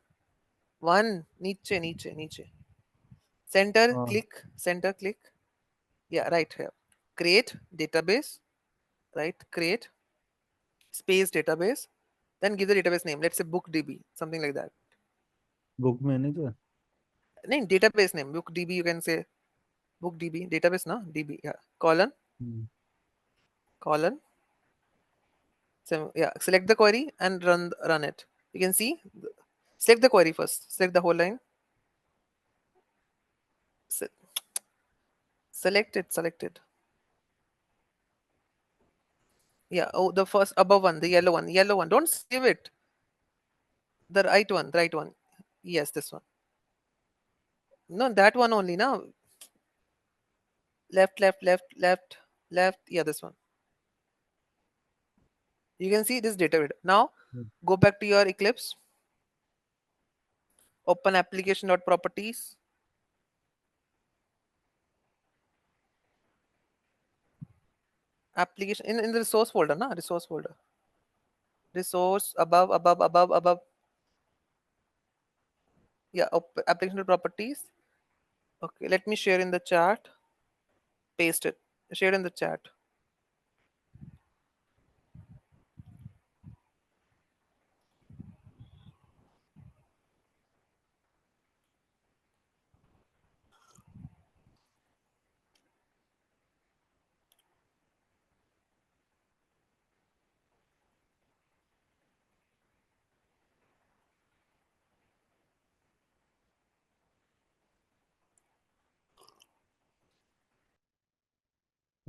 A: One. Niche.
B: Uh,
A: Center click. Yeah, right here. Create database. Right. Create space database. Then give the database name. Let's say bookdb. Something like that.
B: book manager.
A: Name database name. Bookdb you can say bookdb. Database na db. Yeah.
B: Hmm.
A: Colon. So yeah, select the query and run it. You can see, select the query first. Select the whole line. Se- Select it, select it. Yeah, oh, the first above one, the yellow one, yellow one. Don't save it. The right one, the right one. Yes, this one. No, that one only. Now, left, left, left, left, left. Yeah, this one. You can see this data grid. Now,
B: Mm.
A: go back to your Eclipse. Open application.properties. Application in the resource folder, na resource folder. Resource above. Yeah, application properties. Okay, let me share in the chat. Paste it. Share in the chat.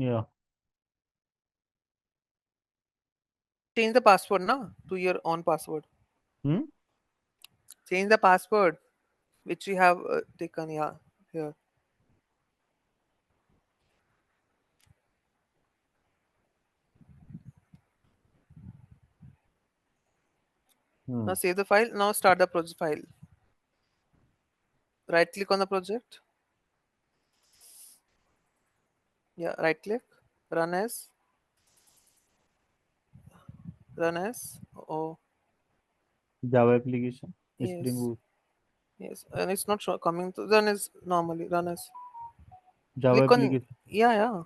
B: Yeah.
A: Change the password now to your own password.
B: Hmm?
A: Change the password which you have taken. Yeah, here.
B: Hmm.
A: Now save the file. Now start the project file. Right click on the project. Yeah, right click. Run as. Run as. Oh,
B: Java application, Spring
A: yes.
B: Boot,
A: Yes. And it's not coming to run as normally. Run as.
B: Java
A: Click on.
B: application.
A: Yeah, yeah.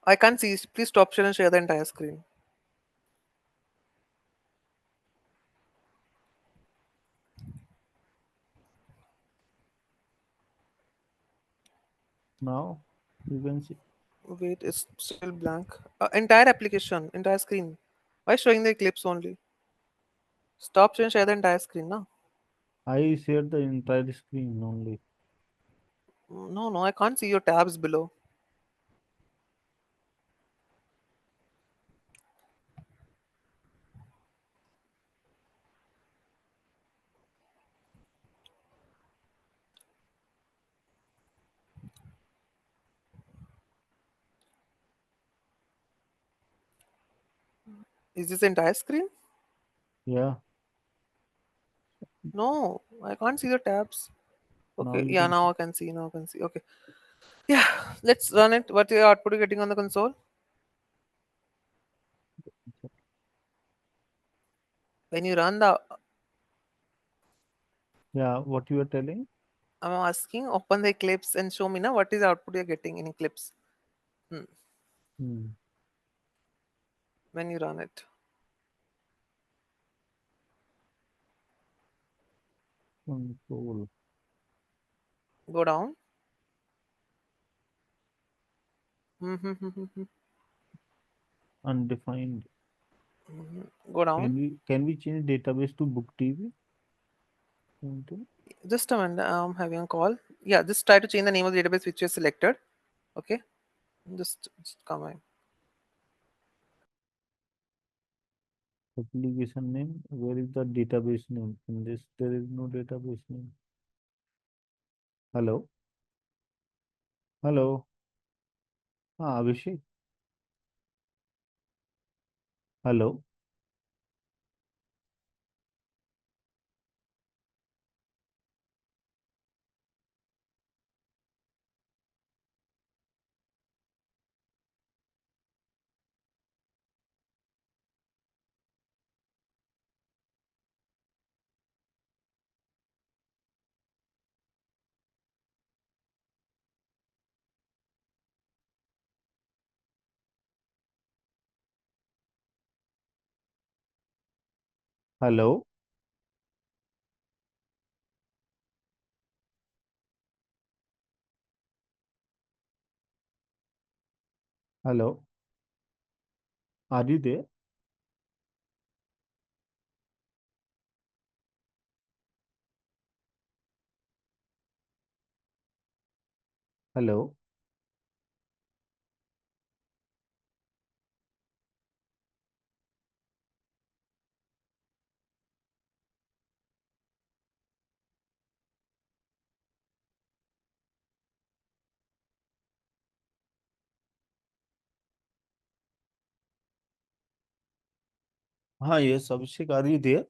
A: I can't see. Please stop share and share the entire screen.
B: Now you can see.
A: Wait, it's still blank. Entire application, entire screen. Why showing the Eclipse only? Stop and share the entire screen, no?
B: I shared the entire screen only.
A: No, no, I can't see your tabs below. Is this entire screen?
B: Yeah.
A: No, I can't see the tabs.
B: Now
A: Okay,
B: you
A: yeah,
B: can
A: now
B: see.
A: I can see. Now I can see. Okay, yeah, let's run it. What your output you getting on the console? When you run the,
B: Yeah. What you are telling?
A: I'm asking, open the Eclipse and show me now what is the output you're getting in Eclipse. Hmm.
B: Hmm.
A: When you run it,
B: Control
A: go down. Mm-hmm.
B: undefined.
A: Go down.
B: Can we change database to book TV? Something?
A: Just a minute, I'm having a call. Yeah, just try to change the name of the database which you selected. Okay, just come in.
B: Application name. Where is the database name? In this, there is no database name. Hello. Hello. Ah, Abhishek. Hello. Hello. Hello. Are you there? Hello. Yes, Abhishek, are you there?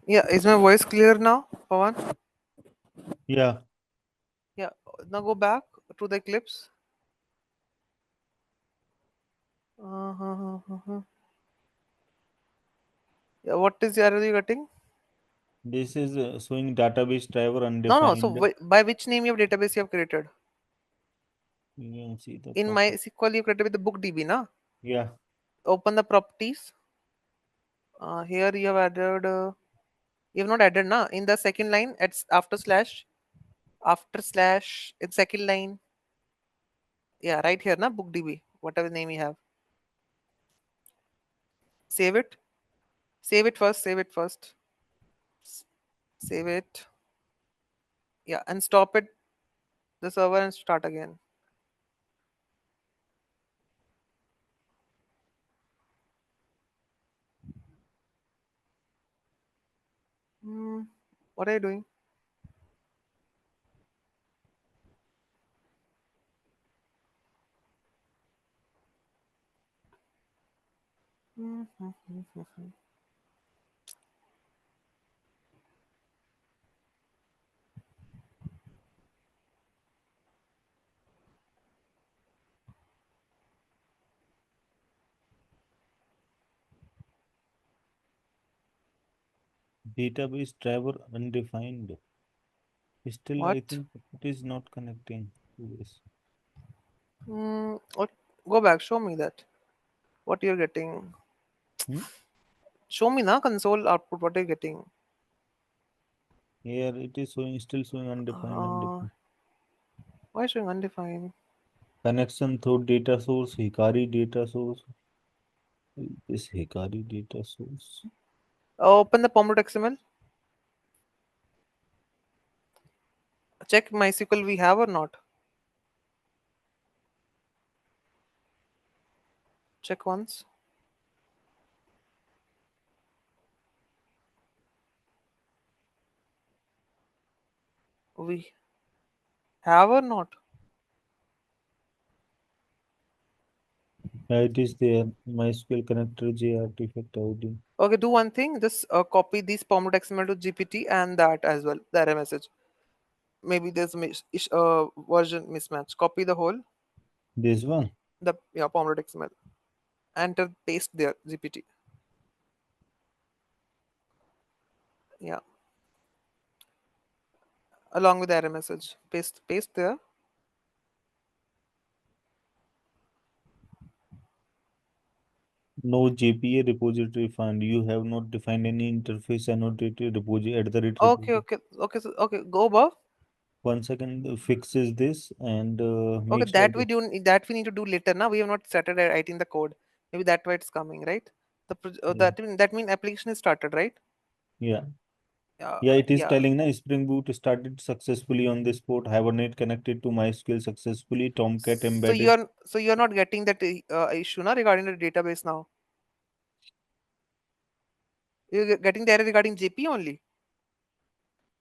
A: Yeah, is my voice clear now, Pawan?
B: Yeah,
A: Yeah, now go back to the eclipse. Uh-huh. Yeah, what is the error you getting?
B: this is showing database driver
A: No, no. So
B: undefined.
A: by which name your database you have created?
B: You can see the
A: In
B: proper.
A: MySQL you created with the book DB, na?
B: Yeah,
A: Open the properties. Here you have added. You have not added, na? In the second line, it's after slash. In second line, yeah, right here, na? Book DB, whatever name you have. Save it. Save it first. Save it first. S- Save it. Yeah, and stop it. The server and start again. Hmm. What are you doing?
B: database driver undefined. Still, I
A: What?
B: think it is not connecting to this.
A: What? Go back. Show me that. What you're getting?
B: Hmm?
A: Show me na console output. What you're getting?
B: Here it is showing, still showing undefined,
A: Uh,
B: undefined.
A: why showing undefined?
B: Connection through data source, Hikari data source. This Hikari data source.
A: Open the pom.xml. Check MySQL we have or not. Check once. We have or not.
B: Yeah, it is there. MySQL connector J artifact ID.
A: Okay, do one thing. Just copy these pom.xml to GPT and that as well. The error message. Maybe there's version mismatch. Copy the whole.
B: This one.
A: The yeah pom.xml. Enter paste there GPT. Yeah, along with the error message. Paste there.
B: No JPA repository found. You have not defined any interface annotated repository at the rate
A: Okay,
B: repository.
A: okay, okay, so okay, go above.
B: One second, fixes this and
A: Okay,
B: make sure
A: that we
B: that,
A: do that we need to do later. Now we have not started writing the code. Maybe that's why it's coming, right?
B: yeah,
A: That mean application is started, right?
B: yeah.
A: Yeah,
B: Yeah, it is
A: yeah.
B: telling na Spring Boot started successfully on this port. Hibernate connected to MySQL successfully. Tomcat embedded.
A: So you're not getting that issue now regarding the database now. You're getting the error regarding JP only.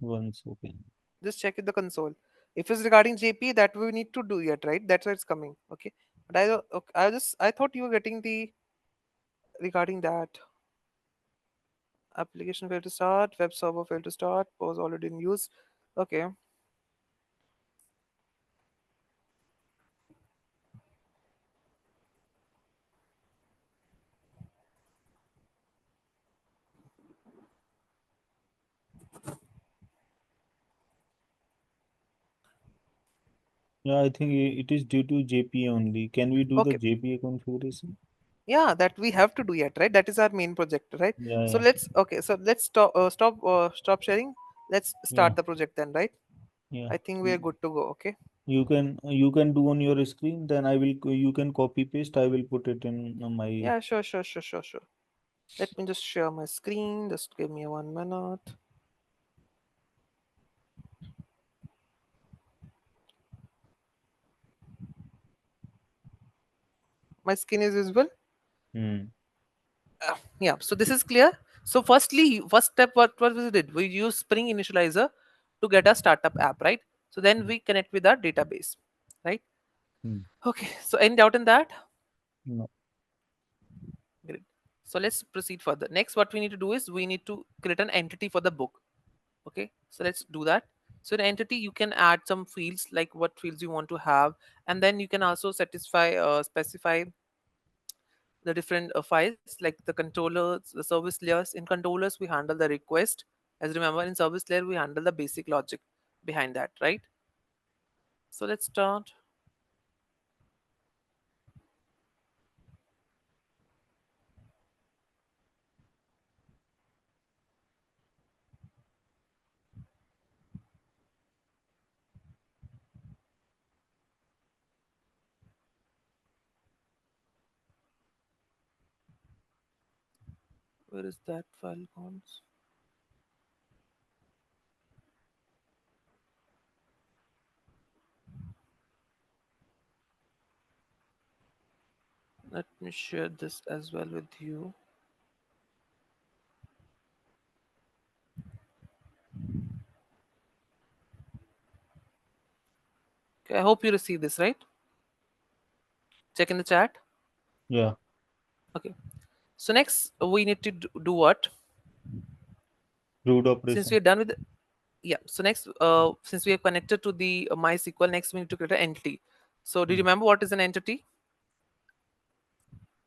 B: Once open.
A: Just check with the console. If it's regarding JP, that we need to do yet, right? That's why it's coming. Okay. But okay, I thought you were getting the regarding that application failed to start, web server failed to start, was already in use. Okay.
B: Yeah, I think it is due to JPA only. Can we do the
A: Okay.
B: JPA configuration?
A: Yeah, that we have to do yet, right? That is our main project, right?
B: Yeah,
A: So
B: yeah,
A: let's stop sharing. Let's
B: yeah,
A: start the project then, right?
B: yeah.
A: I think we are good to go. Okay.
B: You can do on your screen. Then you can copy paste. I will put it in my.
A: Yeah, sure. Let me just share my screen. Just give me 1 minute. My screen is visible.
B: Hmm.
A: Yeah, so this is clear. So first step, what we did, we use Spring Initializer to get a startup app, right? So then we connect with our database, right?
B: Hmm.
A: Okay, so any doubt in that?
B: No.
A: Great. So let's proceed further. Next, what we need to do is we need to create an entity for the book. Okay, so let's do that. So in entity, you can add some fields like what fields you want to have, and then you can also specify the different files like the controllers, the service layers. In controllers, we handle the request. As remember, in service layer, we handle the basic logic behind that, right? So let's start. Where is that file gone? Let me share this as well with you. Okay, I hope you receive this, right? Check in the chat.
B: Yeah.
A: Okay. So next, we need to do what?
B: Root
A: Since we
B: operation.
A: are done with yeah, so next since we are connected to the MySQL, next we need to create an entity. So do you
B: Hmm.
A: remember what is an entity?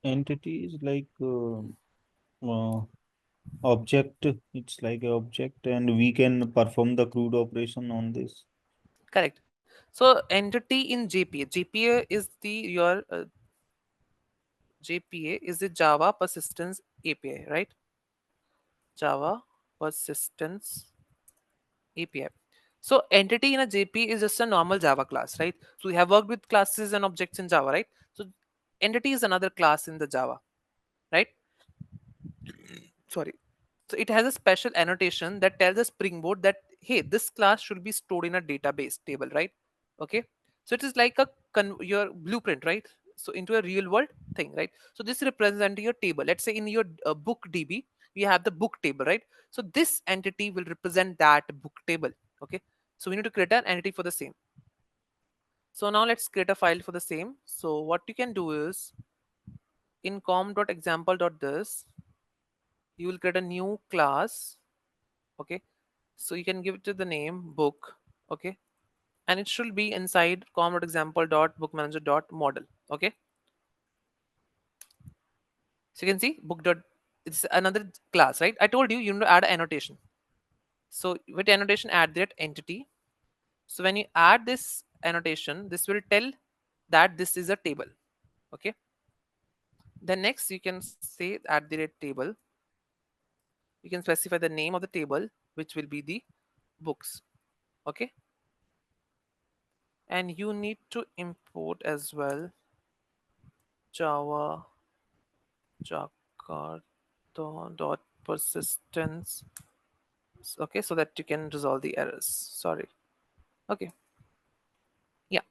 B: Entity is like object. It's like an object, and we can perform the CRUD operation on this.
A: Correct. So entity in JPA is the your JPA is the Java Persistence API, right? Java Persistence API. So entity in a JPA is just a normal Java class, right? So we have worked with classes and objects in Java, right? So entity is another class in the Java, right? Sorry. So it has a special annotation that tells the Springboard that hey, this class should be stored in a database table, right? Okay. So it is like a your blueprint, right? So into a real world thing, right? So this represents your table. Let's say in your book DB, you have the book table, right? So this entity will represent that book table. Okay. So we need to create an entity for the same. So now let's create a file for the same. So what you can do is in com.example.this, you will create a new class. Okay, so you can give it to the name book. Okay, and it should be inside com.example.bookmanager.model. Okay, so you can see book dot, it's another class, right? I told you you need to add an annotation. So with annotation, add that entity. So when you add this annotation, this will tell that this is a table. Okay, Then next you can say at the rate table. You can specify the name of the table, which will be the books. Okay, and you need to import as well Java Jakarta dot persistence. Okay, so that you can resolve the errors. Sorry. Okay. Yeah.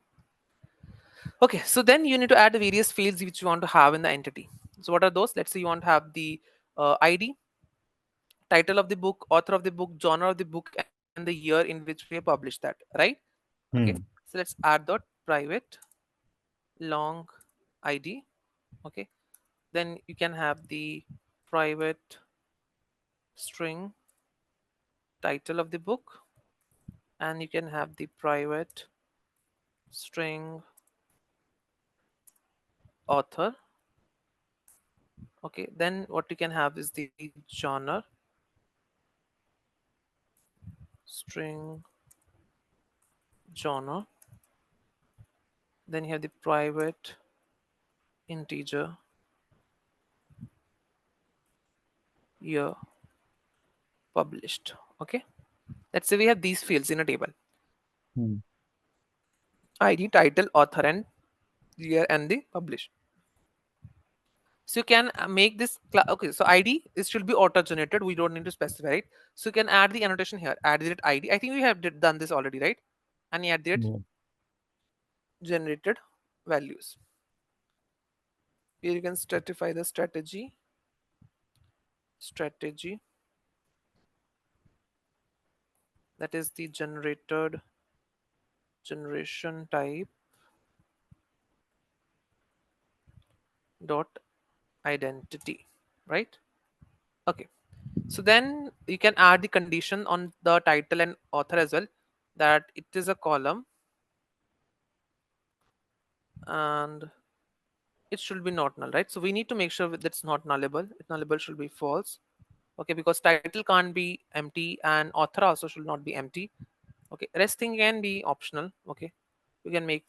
A: Okay, so then you need to add the various fields which you want to have in the entity. So what are those? Let's say you want to have the ID, title of the book, author of the book, genre of the book, and the year in which we have published that, right? Okay,
B: Hmm.
A: so let's add dot private long ID. Okay, then you can have the private string title of the book, and you can have the private string author. Okay, then what you can have is the genre string genre. Then you have the private integer year published. Okay, let's say we have these fields in a table:
B: Hmm.
A: ID, title, author, and year, and the publish. So you can make this okay. So ID, it should be auto generated, we don't need to specify, right? So you can add the annotation here, add the ID. I think we have done this already, right? And you add the
B: Yeah.
A: generated values. Here you can stratify the strategy, that is the generated generation type dot identity, right? Okay, so then you can add the condition on the title and author as well, that it is a column and it should be not null, right? So we need to make sure that's not nullable. It nullable should be false. Okay, because title can't be empty and author also should not be empty. Okay, rest thing can be optional. Okay, you can make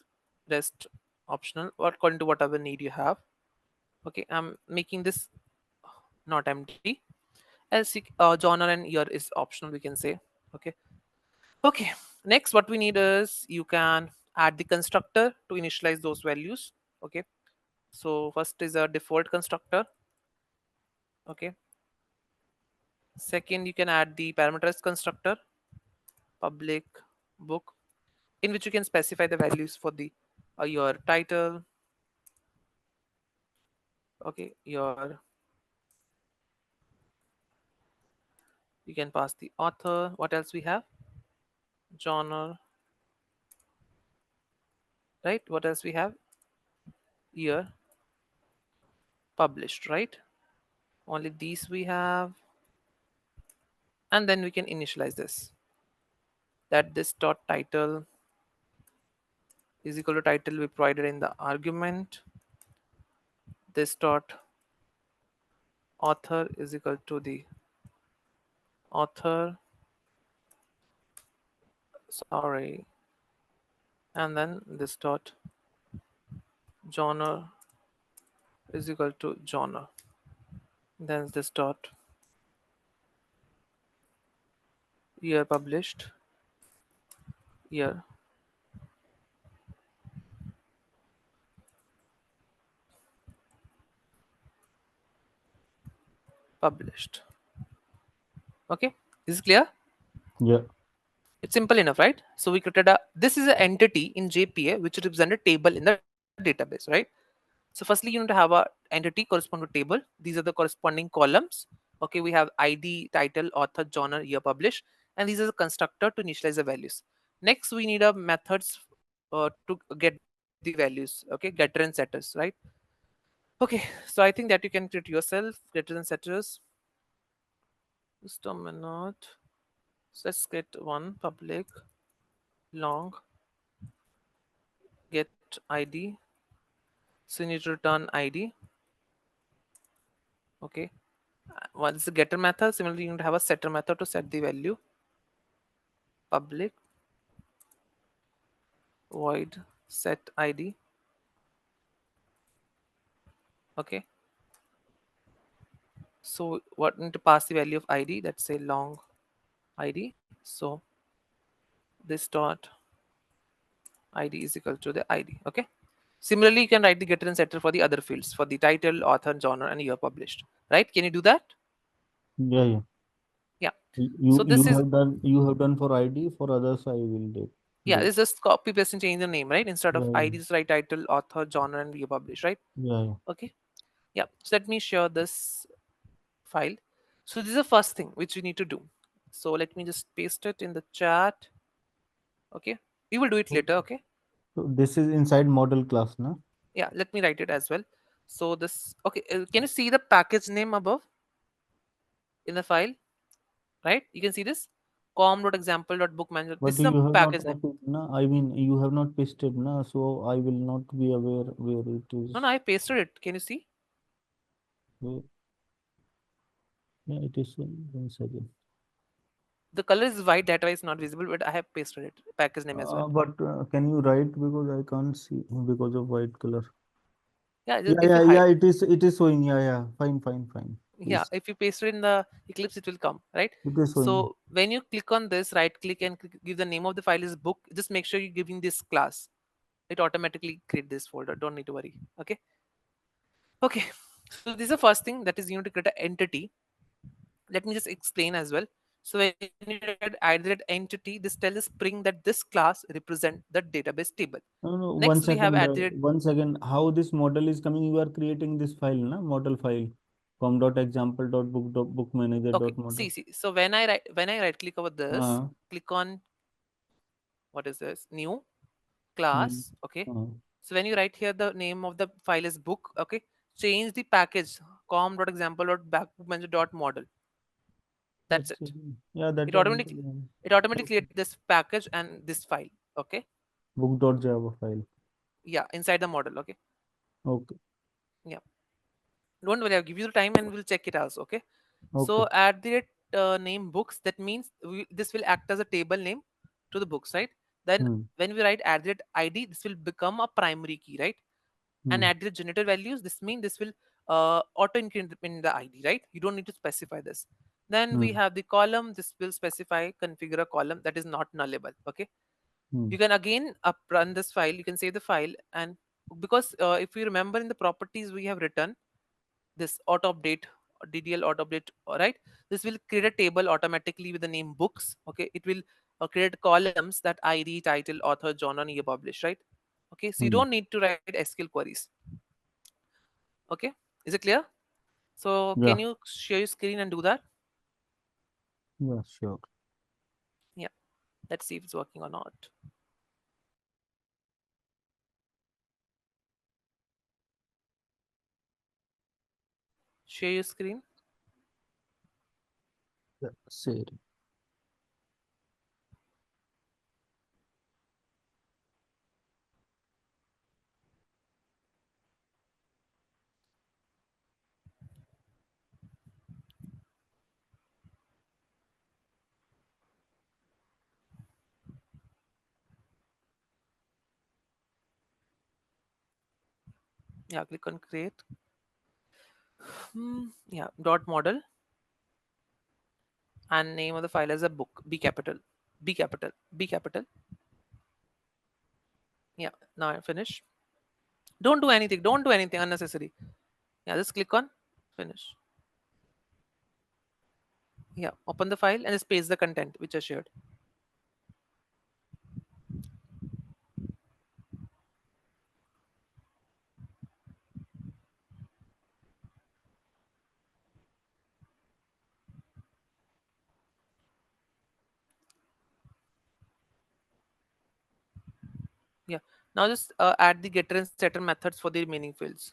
A: rest optional or according to whatever need you have. Okay, I'm making this not empty. Else genre and year is optional, we can say. Okay. Okay, next what we need is you can add the constructor to initialize those values. Okay, so first is a default constructor. Okay, second you can add the parameterized constructor public book, in which you can specify the values for the your title. Okay, your you can pass the author. What else we have? Genre, right? What else we have? Year published, right? Only these we have. And then we can initialize this, that this dot title is equal to title we provided in the argument. This dot author is equal to the author, sorry, and then this dot genre is equal to genre. Then this dot year published, year published. Okay, is it clear?
B: Yeah.
A: It's simple enough, right? So we created a, this is an entity in JPA which represents a table in the database, right? So firstly you need to have a entity correspond to table. These are the corresponding columns. Okay, we have ID, title, author, genre, year published, and these are the constructor to initialize the values. Next we need a methods to get the values. Okay, getter and setters, right? Okay, so I think that you can create yourself getters and setters. Just a minute. So let's get one public long get ID. So you need to return ID. Okay. Once the getter method, similarly you need to have a setter method to set the value. Public void set ID. Okay. So what need to pass the value of id, let's say long id. So this dot id is equal to the id. Okay. Similarly, you can write the getter and setter for the other fields, for the title, author, genre, and year published. Right? Can you do that?
B: Yeah, yeah.
A: Yeah.
B: You
A: So this is,
B: you have done for ID, for others I will
A: yeah,
B: do.
A: it's just copy paste and change the name, right? Instead of
B: Yeah,
A: id, just write title, author, genre, and year published, right?
B: yeah, yeah.
A: Okay. Yeah. So let me share this file. So this is the first thing which we need to do. So let me just paste it in the chat. Okay. We will do it later.
B: Okay.
A: Okay.
B: So this is inside model class, na?
A: Yeah. Let me write it as well. So this, okay. Can you see the package name above in the file? Right? You can see this com.example.bookmanager. This
B: But
A: is a
B: you have not
A: package name.
B: copied, na? I mean, you have not pasted, na? So I will not be aware where it
A: No, no,
B: is.
A: I pasted it. Can you see?
B: Where, yeah, it is one second.
A: The color is white, that way it's not visible, but I have pasted it. Package name as well.
B: But can you write because I can't see because of white color.
A: Yeah,
B: Yeah,
A: if you
B: yeah,
A: hide,
B: yeah. It is showing. Yeah, yeah. Fine, fine, fine.
A: yeah,
B: Please,
A: if you paste it in the Eclipse, it will come, right?
B: it is showing.
A: So when you click on this, right click and give the name of the file is book. Just make sure you're giving this class. It automatically create this folder. Don't need to worry. Okay. Okay. So this is the first thing, that is you need to create an entity. Let me just explain as well. So when you add that entity, this tells Spring that this class represent the database table.
B: No, no,
A: Next we have added.
B: one second. How this model is coming? You are creating this file, na? Model file, com dot example dot book manager
A: Okay,
B: dot model.
A: see. So when I right click over this,
B: Uh,
A: click on, what is this, new
B: hmm.
A: class. Okay.
B: Uh,
A: So when you write here the name of the file is book. Okay. Change the package com.example.backbookmanager.model. That's
B: that's
A: it.
B: yeah, that
A: It
B: automatically.
A: automatically, it automatically create this package and this file. Okay.
B: Book dot Java file.
A: Yeah, inside the model. Okay.
B: Okay,
A: Yeah. Don't worry, I'll give you the time and we'll check it out. Okay.
B: okay.
A: So at the name books, that means this will act as a table name to the books, right? Then
B: Hmm,
A: when we write at the id, this will become a primary key, right? And
B: hmm,
A: at the generator values, this means this will auto include in the id, right? You don't need to specify this. Then we
B: hmm,
A: have the column. This will specify configure a column that is not nullable. Okay.
B: hmm,
A: You can again up run this file. You can save the file, and because if you remember in the properties we have written this auto update, ddl auto update, all right? This will create a table automatically with the name books. Okay. It will create columns that id, title, author, genre, and year published, right? Okay. So you
B: hmm.
A: don't need to write sql queries. Okay. Is it clear? So
B: Yeah,
A: can you share your screen and do that?
B: yeah, sure.
A: Yeah. Let's see if it's working or not. Share your screen.
B: Yeah, say
A: Yeah. Click on create. Yeah. Dot model, and name of the file as a book. B capital. B capital. B capital. Yeah. Now I finish. Don't do anything. Don't do anything unnecessary. Yeah. Just click on finish. Yeah. Open the file and just paste the content which I shared. Yeah. Now just add the getter and setter methods for the remaining fields.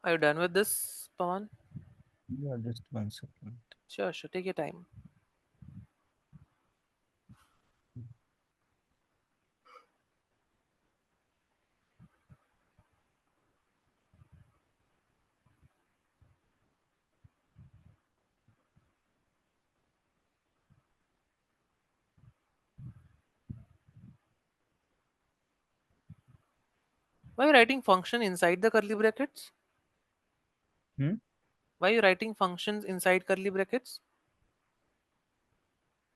A: Are you done with this, Pawan?
B: Yeah, just 1 second.
A: Sure, sure. Take your time. Why are you writing function inside the curly brackets?
B: Hmm?
A: Why are you writing functions inside curly brackets?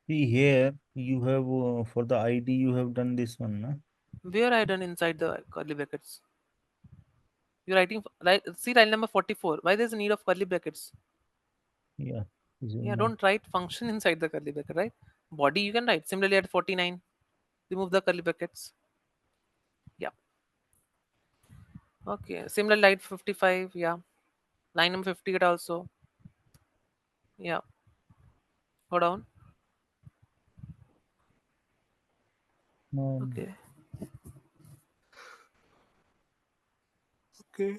B: See here, you have for the ID, you have done this one, no?
A: Where I done inside the curly brackets? You're writing right. See line number 44. Why there's a need of curly brackets?
B: Yeah, this is
A: Yeah,
B: not.
A: don't write function inside the curly bracket, right? Body you can write. Similarly at 49, remove the curly brackets. Yeah. Okay. Similarly at 55. Yeah. Line number 58 also. Yeah. Go down.
B: No.
A: Okay. Okay.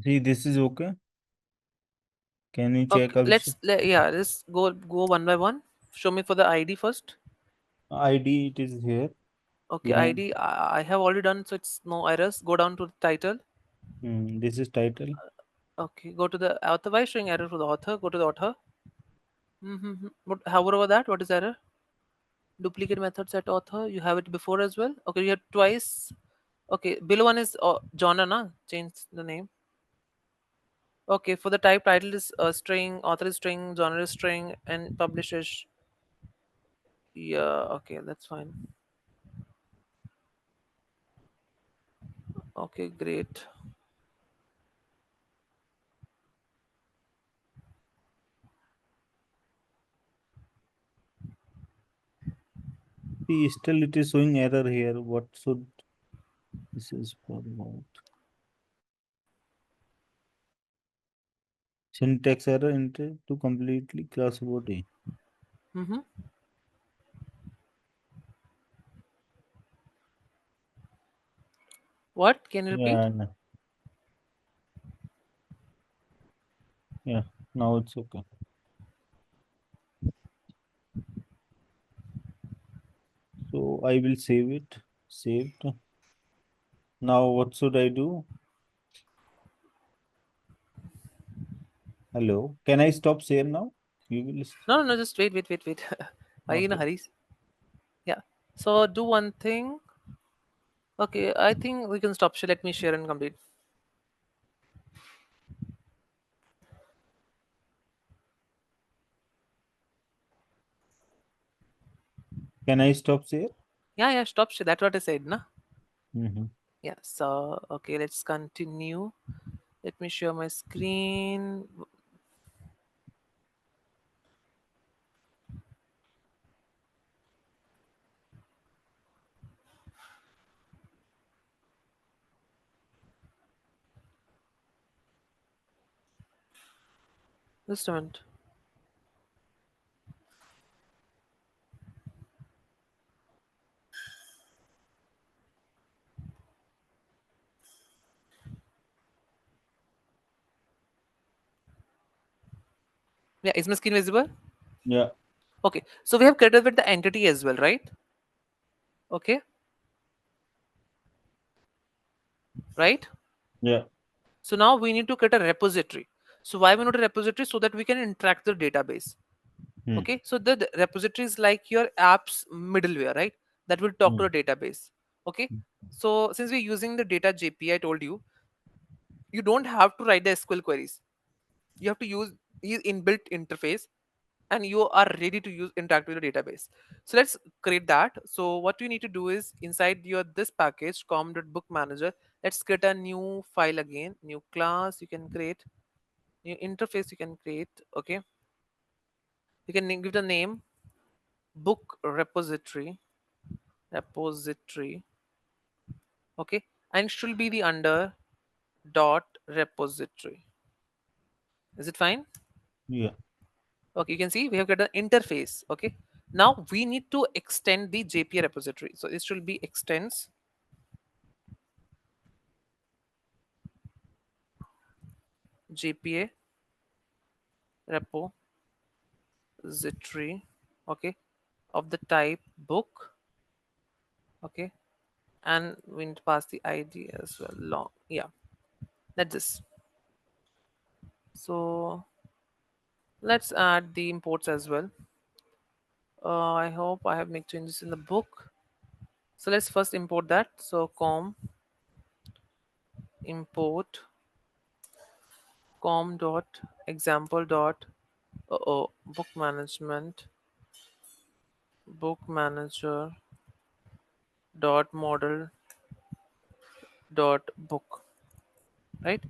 B: See, this is okay. Can you check,
A: Okay.
B: Abhishek?
A: Yeah. Let's go one by one. Show me for the ID first.
B: ID, it is here
A: Okay.
B: behind.
A: ID. I have already done, so it's no errors. Go down to the title.
B: This is title.
A: Okay. Go to the author. Why is showing error for the author? Go to the author. What? Hover over that. What is error? Duplicate method set author. You have it before as well. Okay. You have twice. Okay. Below one is genre, na? Change the name. Okay. For the type, title is string, author is string, genre is string, and publisher is. Yeah. Okay. That's fine. Okay. Great.
B: See, still it is showing error here. What should this is for about? Syntax error enter to completely class body.
A: Mm-hmm. What? Can you repeat?
B: Yeah, yeah. Now it's okay. So I will save it. Saved. Now what should I do? Hello. Can I stop share now? You will.
A: No, no, no. Just wait, wait, wait, wait. Are you in a
B: Okay.
A: hurry? Yeah. So do one thing. Okay. I think we can stop. Share. Let me share and complete.
B: Can I stop share?
A: Yeah, yeah. Stop share. That's what I said, na?
B: Mm-hmm.
A: Yeah, so okay, let's continue. Let me share my screen. Just a minute. Yeah, is my screen visible?
B: Yeah,
A: Okay, so we have created with the entity as well, right? Okay, right?
B: yeah.
A: So now we need to create a repository. So why we need a repository? So that we can interact the database.
B: Hmm.
A: Okay, so the repository is like your app's middleware, right? That will talk
B: Hmm.
A: to the database. Okay, so since we're using the data JP, I told you, you don't have to write the SQL queries. You have to use his inbuilt interface, and you are ready to use interact with the database. So let's create that. So what you need to do is inside your this package com.book manager, let's create a new file again, new class you can create, new interface you can create. Okay, you can give the name book repository. Okay, and it should be the under dot repository. Is it fine?
B: Yeah,
A: Okay, you can see we have got an interface. Okay, now we need to extend the JPA repository. So it should be extends JPA repository. Okay, of the type book. Okay, and we need to pass the ID as well. Long, yeah, that's this. So let's add the imports as well. I hope I have made changes in the book. So let's first import that. So com import com dot example dot book management book manager dot model dot book, right?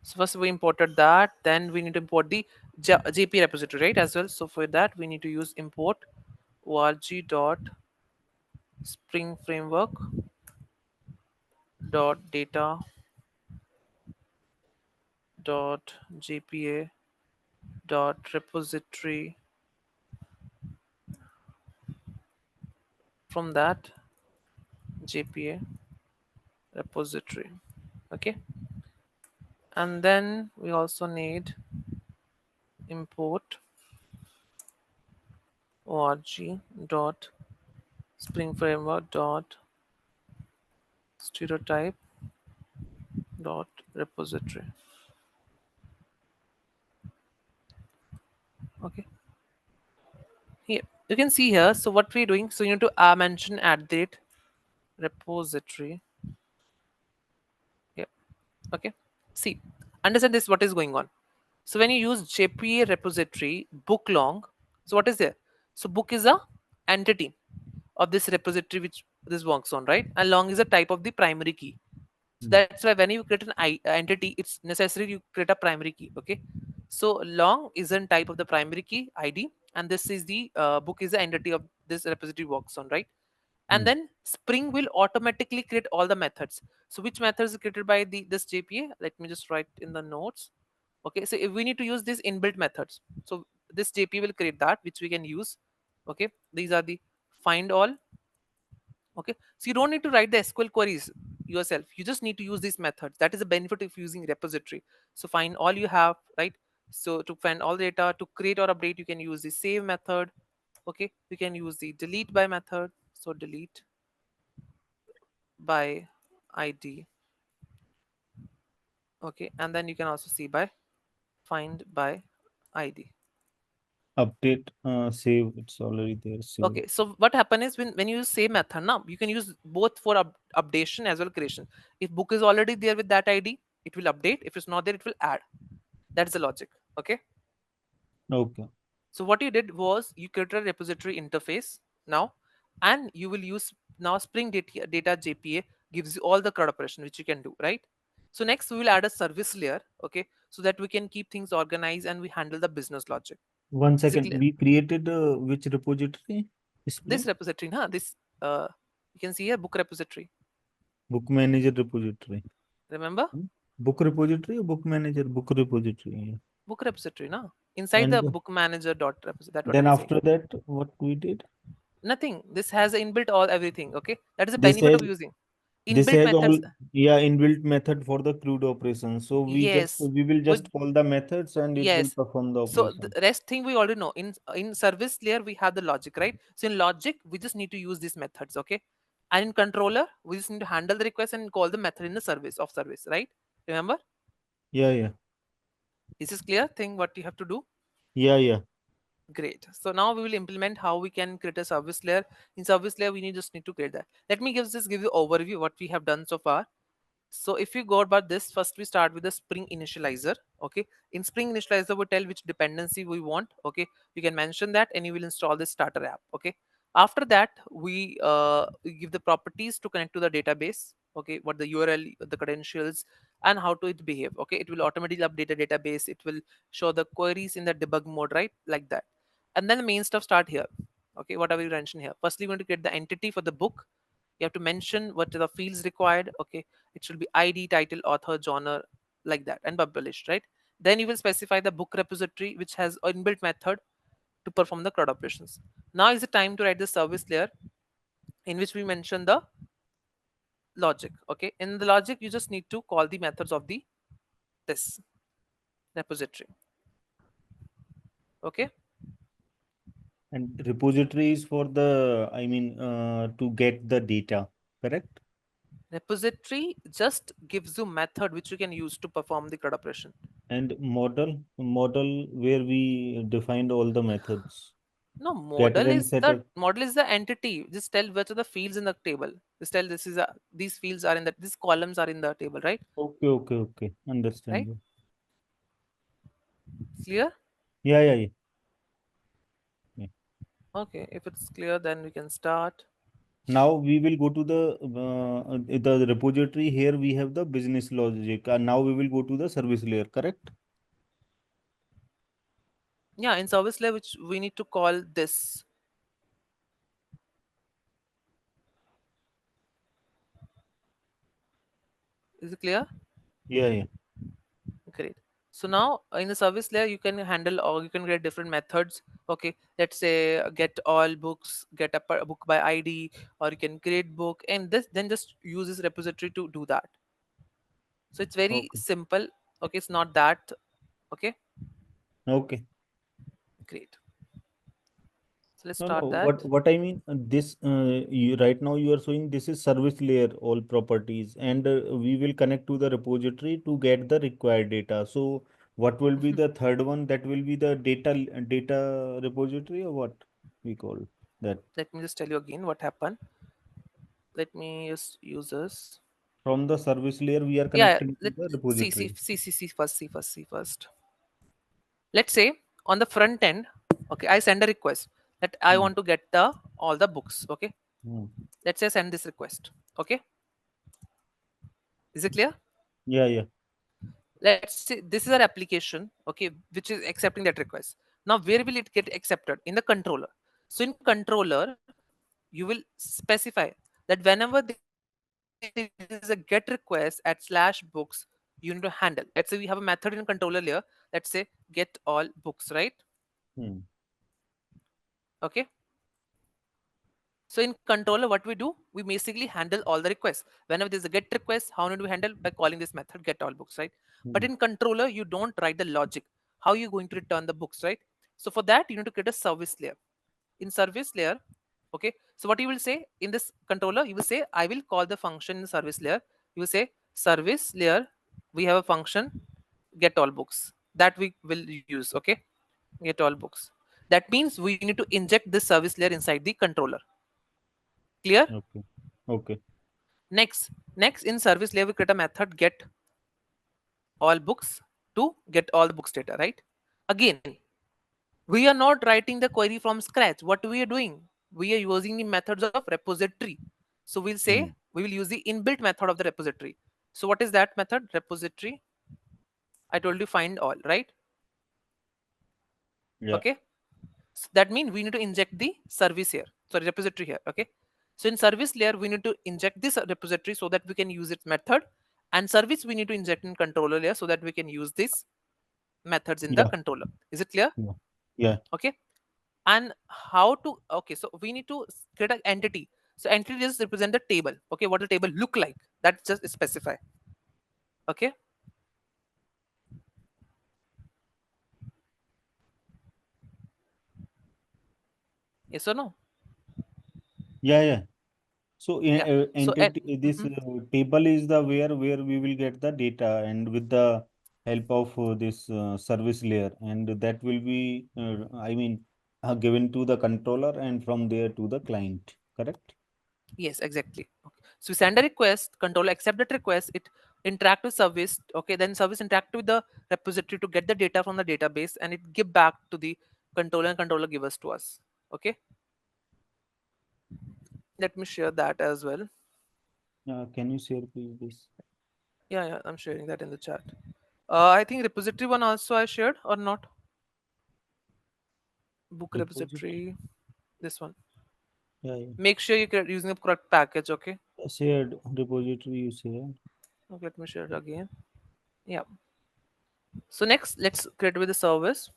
A: So first we imported that, then we need to import the JP repository, right, as well. So for that we need to use import org dot spring framework dot data dot jpa dot repository. From that jpa repository. Okay, and then we also need import org dot spring framework dot stereotype dot repository. Okay, here you can see here. So what we're doing, so you need to mention at date repository. Yeah, okay, see, understand this what is going on. So when you use jpa repository book long, so what is there? So book is a entity of this repository which this works on, right? And long is a type of the primary key. So
B: hmm.
A: that's why when you create an entity, it's necessary you create a primary key. Okay, so long is a type of the primary key id, and this is the book is the entity of this repository works on, right? And
B: Hmm.
A: then spring will automatically create all the methods. So which methods is created by the this jpa? Let me just write in the notes. Okay, so if we need to use these inbuilt methods, so this jp will create that which we can use. Okay, these are the find all. Okay, so you don't need to write the sql queries yourself, you just need to use these methods. That is the benefit of using repository. So find all you have, right? So to find all data, to create or update, you can use the save method. Okay, you can use the delete by method. So delete by id. Okay, and then you can also see by find by id.
B: Update, save. It's already there. Save.
A: Okay, so what happen is when you use same method now, you can use both for updation as well creation. If book is already there with that id, it will update. If it's not there, it will add. That's the logic. Okay,
B: Okay.
A: so what you did was you created a repository interface now, and you will use now spring data jpa gives you all the CRUD operation which you can do, right? So next we will add a service layer, okay, so that we can keep things organized and we handle the business logic.
B: One
A: Is it
B: second.
A: clear?
B: We created which repository?
A: This
B: Spring
A: repository, huh? This you can see here book repository.
B: book manager repository.
A: Remember?
B: Hmm? Book repository or book manager? Book repository. Yeah.
A: Book repository, no? Inside the
B: And
A: book manager dot repository. That's what
B: then
A: I'm saying.
B: after that, what we did?
A: Nothing. This has a inbuilt all everything. Okay, that is the
B: This
A: benefit
B: has
A: of using
B: this
A: inbuilt
B: has all,
A: methods.
B: yeah, inbuilt method for the CRUD operations. So
A: Yes,
B: we will
A: with
B: just call the methods and it will
A: yes.
B: perform the
A: So the
B: operation.
A: rest thing we already know. In service layer we have the logic, right? So in logic we just need to use these methods. Okay, and in controller we just need to handle the request and call the method in the service of service, right? Remember?
B: Yeah, yeah,
A: This is clear thing what you have to do.
B: yeah, yeah.
A: Great. So now we will implement how we can create a service layer. In service layer, we need just need to create that. Let me just give you overview what we have done so far. So if you go about this, first we start with the Spring initializer. Okay. In Spring initializer, we tell which dependency we want. Okay. You can mention that and you will install the starter app. Okay. After that, we give the properties to connect to the database. Okay. What the URL, the credentials, and how to it behave. Okay. It will automatically update the database. It will show the queries in the debug mode, right? Like that. And then the main stuff start here. Okay. What are we mentioned here? Firstly, we're going to create the entity for the book. You have to mention what are the fields required. Okay, it should be id, title, author, genre, like that, and published, right? Then you will specify the book repository which has an inbuilt method to perform the CRUD operations. Now is the time to write the service layer in which we mention the logic. Okay, in the logic you just need to call the methods of the this repository. Okay,
B: And repository is for the, I mean, to get the data, correct?
A: repository just gives you method which you can use to perform the CRUD operation.
B: And model where we defined all the methods,
A: No,
B: getter
A: model
B: and
A: is the
B: setter.
A: model is the entity. Just tell which are the fields in the table. Just tell this is a these fields are in the these columns are in the table, right?
B: Okay, okay, okay.
A: Right?
B: Understand.
A: Clear?
B: Yeah, yeah, yeah. Yeah.
A: Okay. If it's clear, then we can start.
B: Now we will go to the repository. Here we have the business logic. And now we will go to the service layer, correct?
A: Yeah, in service layer, which we need to call this. Is it clear?
B: Yeah, yeah.
A: Great. So now in the service layer, you can handle or you can create different methods. Okay. Let's say get all books, get a book by ID, or you can create book, and this then just use this repository to do that. So it's very
B: Okay.
A: simple. Okay, it's not that. Okay,
B: Okay.
A: great. So let's
B: No, no.
A: start that.
B: What I mean, this you, right now you are showing this is service layer all properties, and we will connect to the repository to get the required data. So what will be the third one? That will be the data repository, or what we call that.
A: Let me just tell you again what happened. Let me just use this.
B: From the service layer, we are
A: Yeah,
B: connecting to
A: let
B: the
A: see see
B: repository.
A: see see see first see first see first. Let's say on the front end, okay, I send a request that I
B: Hmm.
A: want to get the all the books. Okay,
B: Hmm.
A: let's say send this request. Okay, is it clear?
B: Yeah, yeah.
A: Let's say this is our application. Okay, which is accepting that request. Now where will it get accepted? In the controller. So in controller, you will specify that whenever there is a get request at slash books, you need to handle. Let's say we have a method in controller layer. Let's say get all books, right?
B: Hmm.
A: Okay. So in controller, what we do, we basically handle all the requests. Whenever there's a get request, how do we handle? By calling this method get all books, right? But
B: Hmm.
A: in controller, you don't write the logic. How are you going to return the books, right? So for that, you need to create a service layer. In service layer, okay. So what you will say in this controller, you will say, I will call the function in the service layer. You will say service layer. We have a function get all books that we will use. Okay, get all books. That means we need to inject this service layer inside the controller. Clear?
B: Okay. Okay.
A: Next in service layer we create a method get all books to get all the books data, right? Again, we are not writing the query from scratch. What we are doing, we are using the methods of repository. So we'll say
B: Hmm.
A: we will use the inbuilt method of the repository. So what is that method? Repository. I told you find all, right?
B: Yeah.
A: Okay. So that means we need to inject the service here, sorry, repository here. Okay. So in service layer, we need to inject this repository so that we can use its method, and service we need to inject in controller layer so that we can use these methods in the
B: Yeah.
A: controller. Is it clear?
B: Yeah. Yeah.
A: Okay. And how to, okay, so we need to create an entity. So entity just represent the table. Okay, what the table look like, that just specify. Okay, yes or no?
B: Yeah. Yeah. So
A: Yeah. So at
B: entity this
A: mhm.
B: table is the where we will get the data, and with the help of this service layer, and that will be I mean given to the controller and from there to the client. Correct?
A: Yes, exactly. Okay. So we send a request, controller accept that request, it interact with service. Okay, then service interact with the repository to get the data from the database, and it give back to the controller, and controller give us to us. Okay, let me share that as well.
B: Can you share please this
A: Yeah, yeah, I'm sharing that in the chat. I think repository one also I shared or not. Book
B: repository?
A: repository, this one.
B: Yeah, yeah.
A: Make sure you're using the correct package. Okay,
B: Shared repository you shared.
A: okay, let me share it again. Yeah. So next, let's create with the service.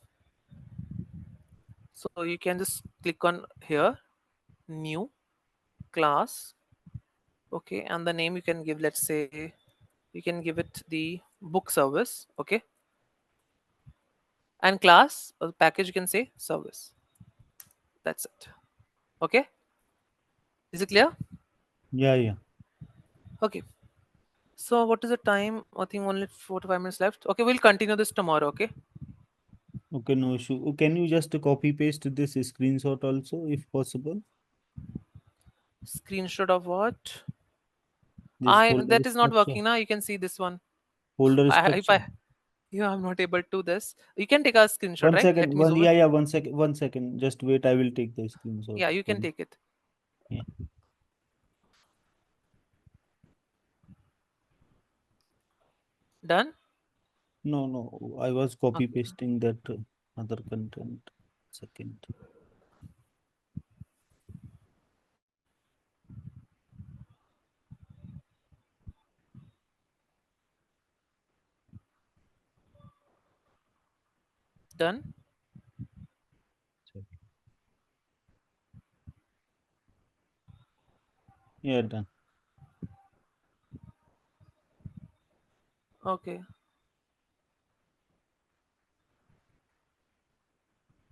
A: So you can just click on here, new class. Okay, and the name you can give, let's say you can give it the book service. Okay, and class or package you can say service. That's it. Okay, is it clear?
B: Yeah, yeah.
A: Okay. So what is the time? I think only 4 to 5 minutes left. Okay, we'll continue this tomorrow. Okay.
B: Okay, no issue. Can you just copy paste this screenshot also, if possible?
A: Screenshot of what?
B: This
A: I
B: folder
A: that is not
B: structure.
A: working now. You can see this one.
B: Folder
A: If
B: structure.
A: I yeah, I'm not able to do this. You can take a screenshot,
B: One
A: right?
B: second.
A: Let me
B: One,
A: zoom
B: yeah,
A: in.
B: yeah. 1 second. 1 second. Just wait. I will take the screenshot.
A: Yeah, you can
B: Sorry.
A: take it.
B: Yeah.
A: Done.
B: No, no. I was copy
A: Okay.
B: pasting that other content. Second.
A: Done.
B: Second. Yeah, done.
A: Okay.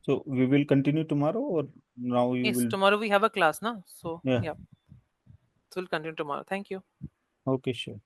B: So we will continue tomorrow, or now you
A: Yes,
B: will.
A: tomorrow we have a class now. So
B: Yeah.
A: yeah. So we'll continue tomorrow. Thank you.
B: Okay, sure.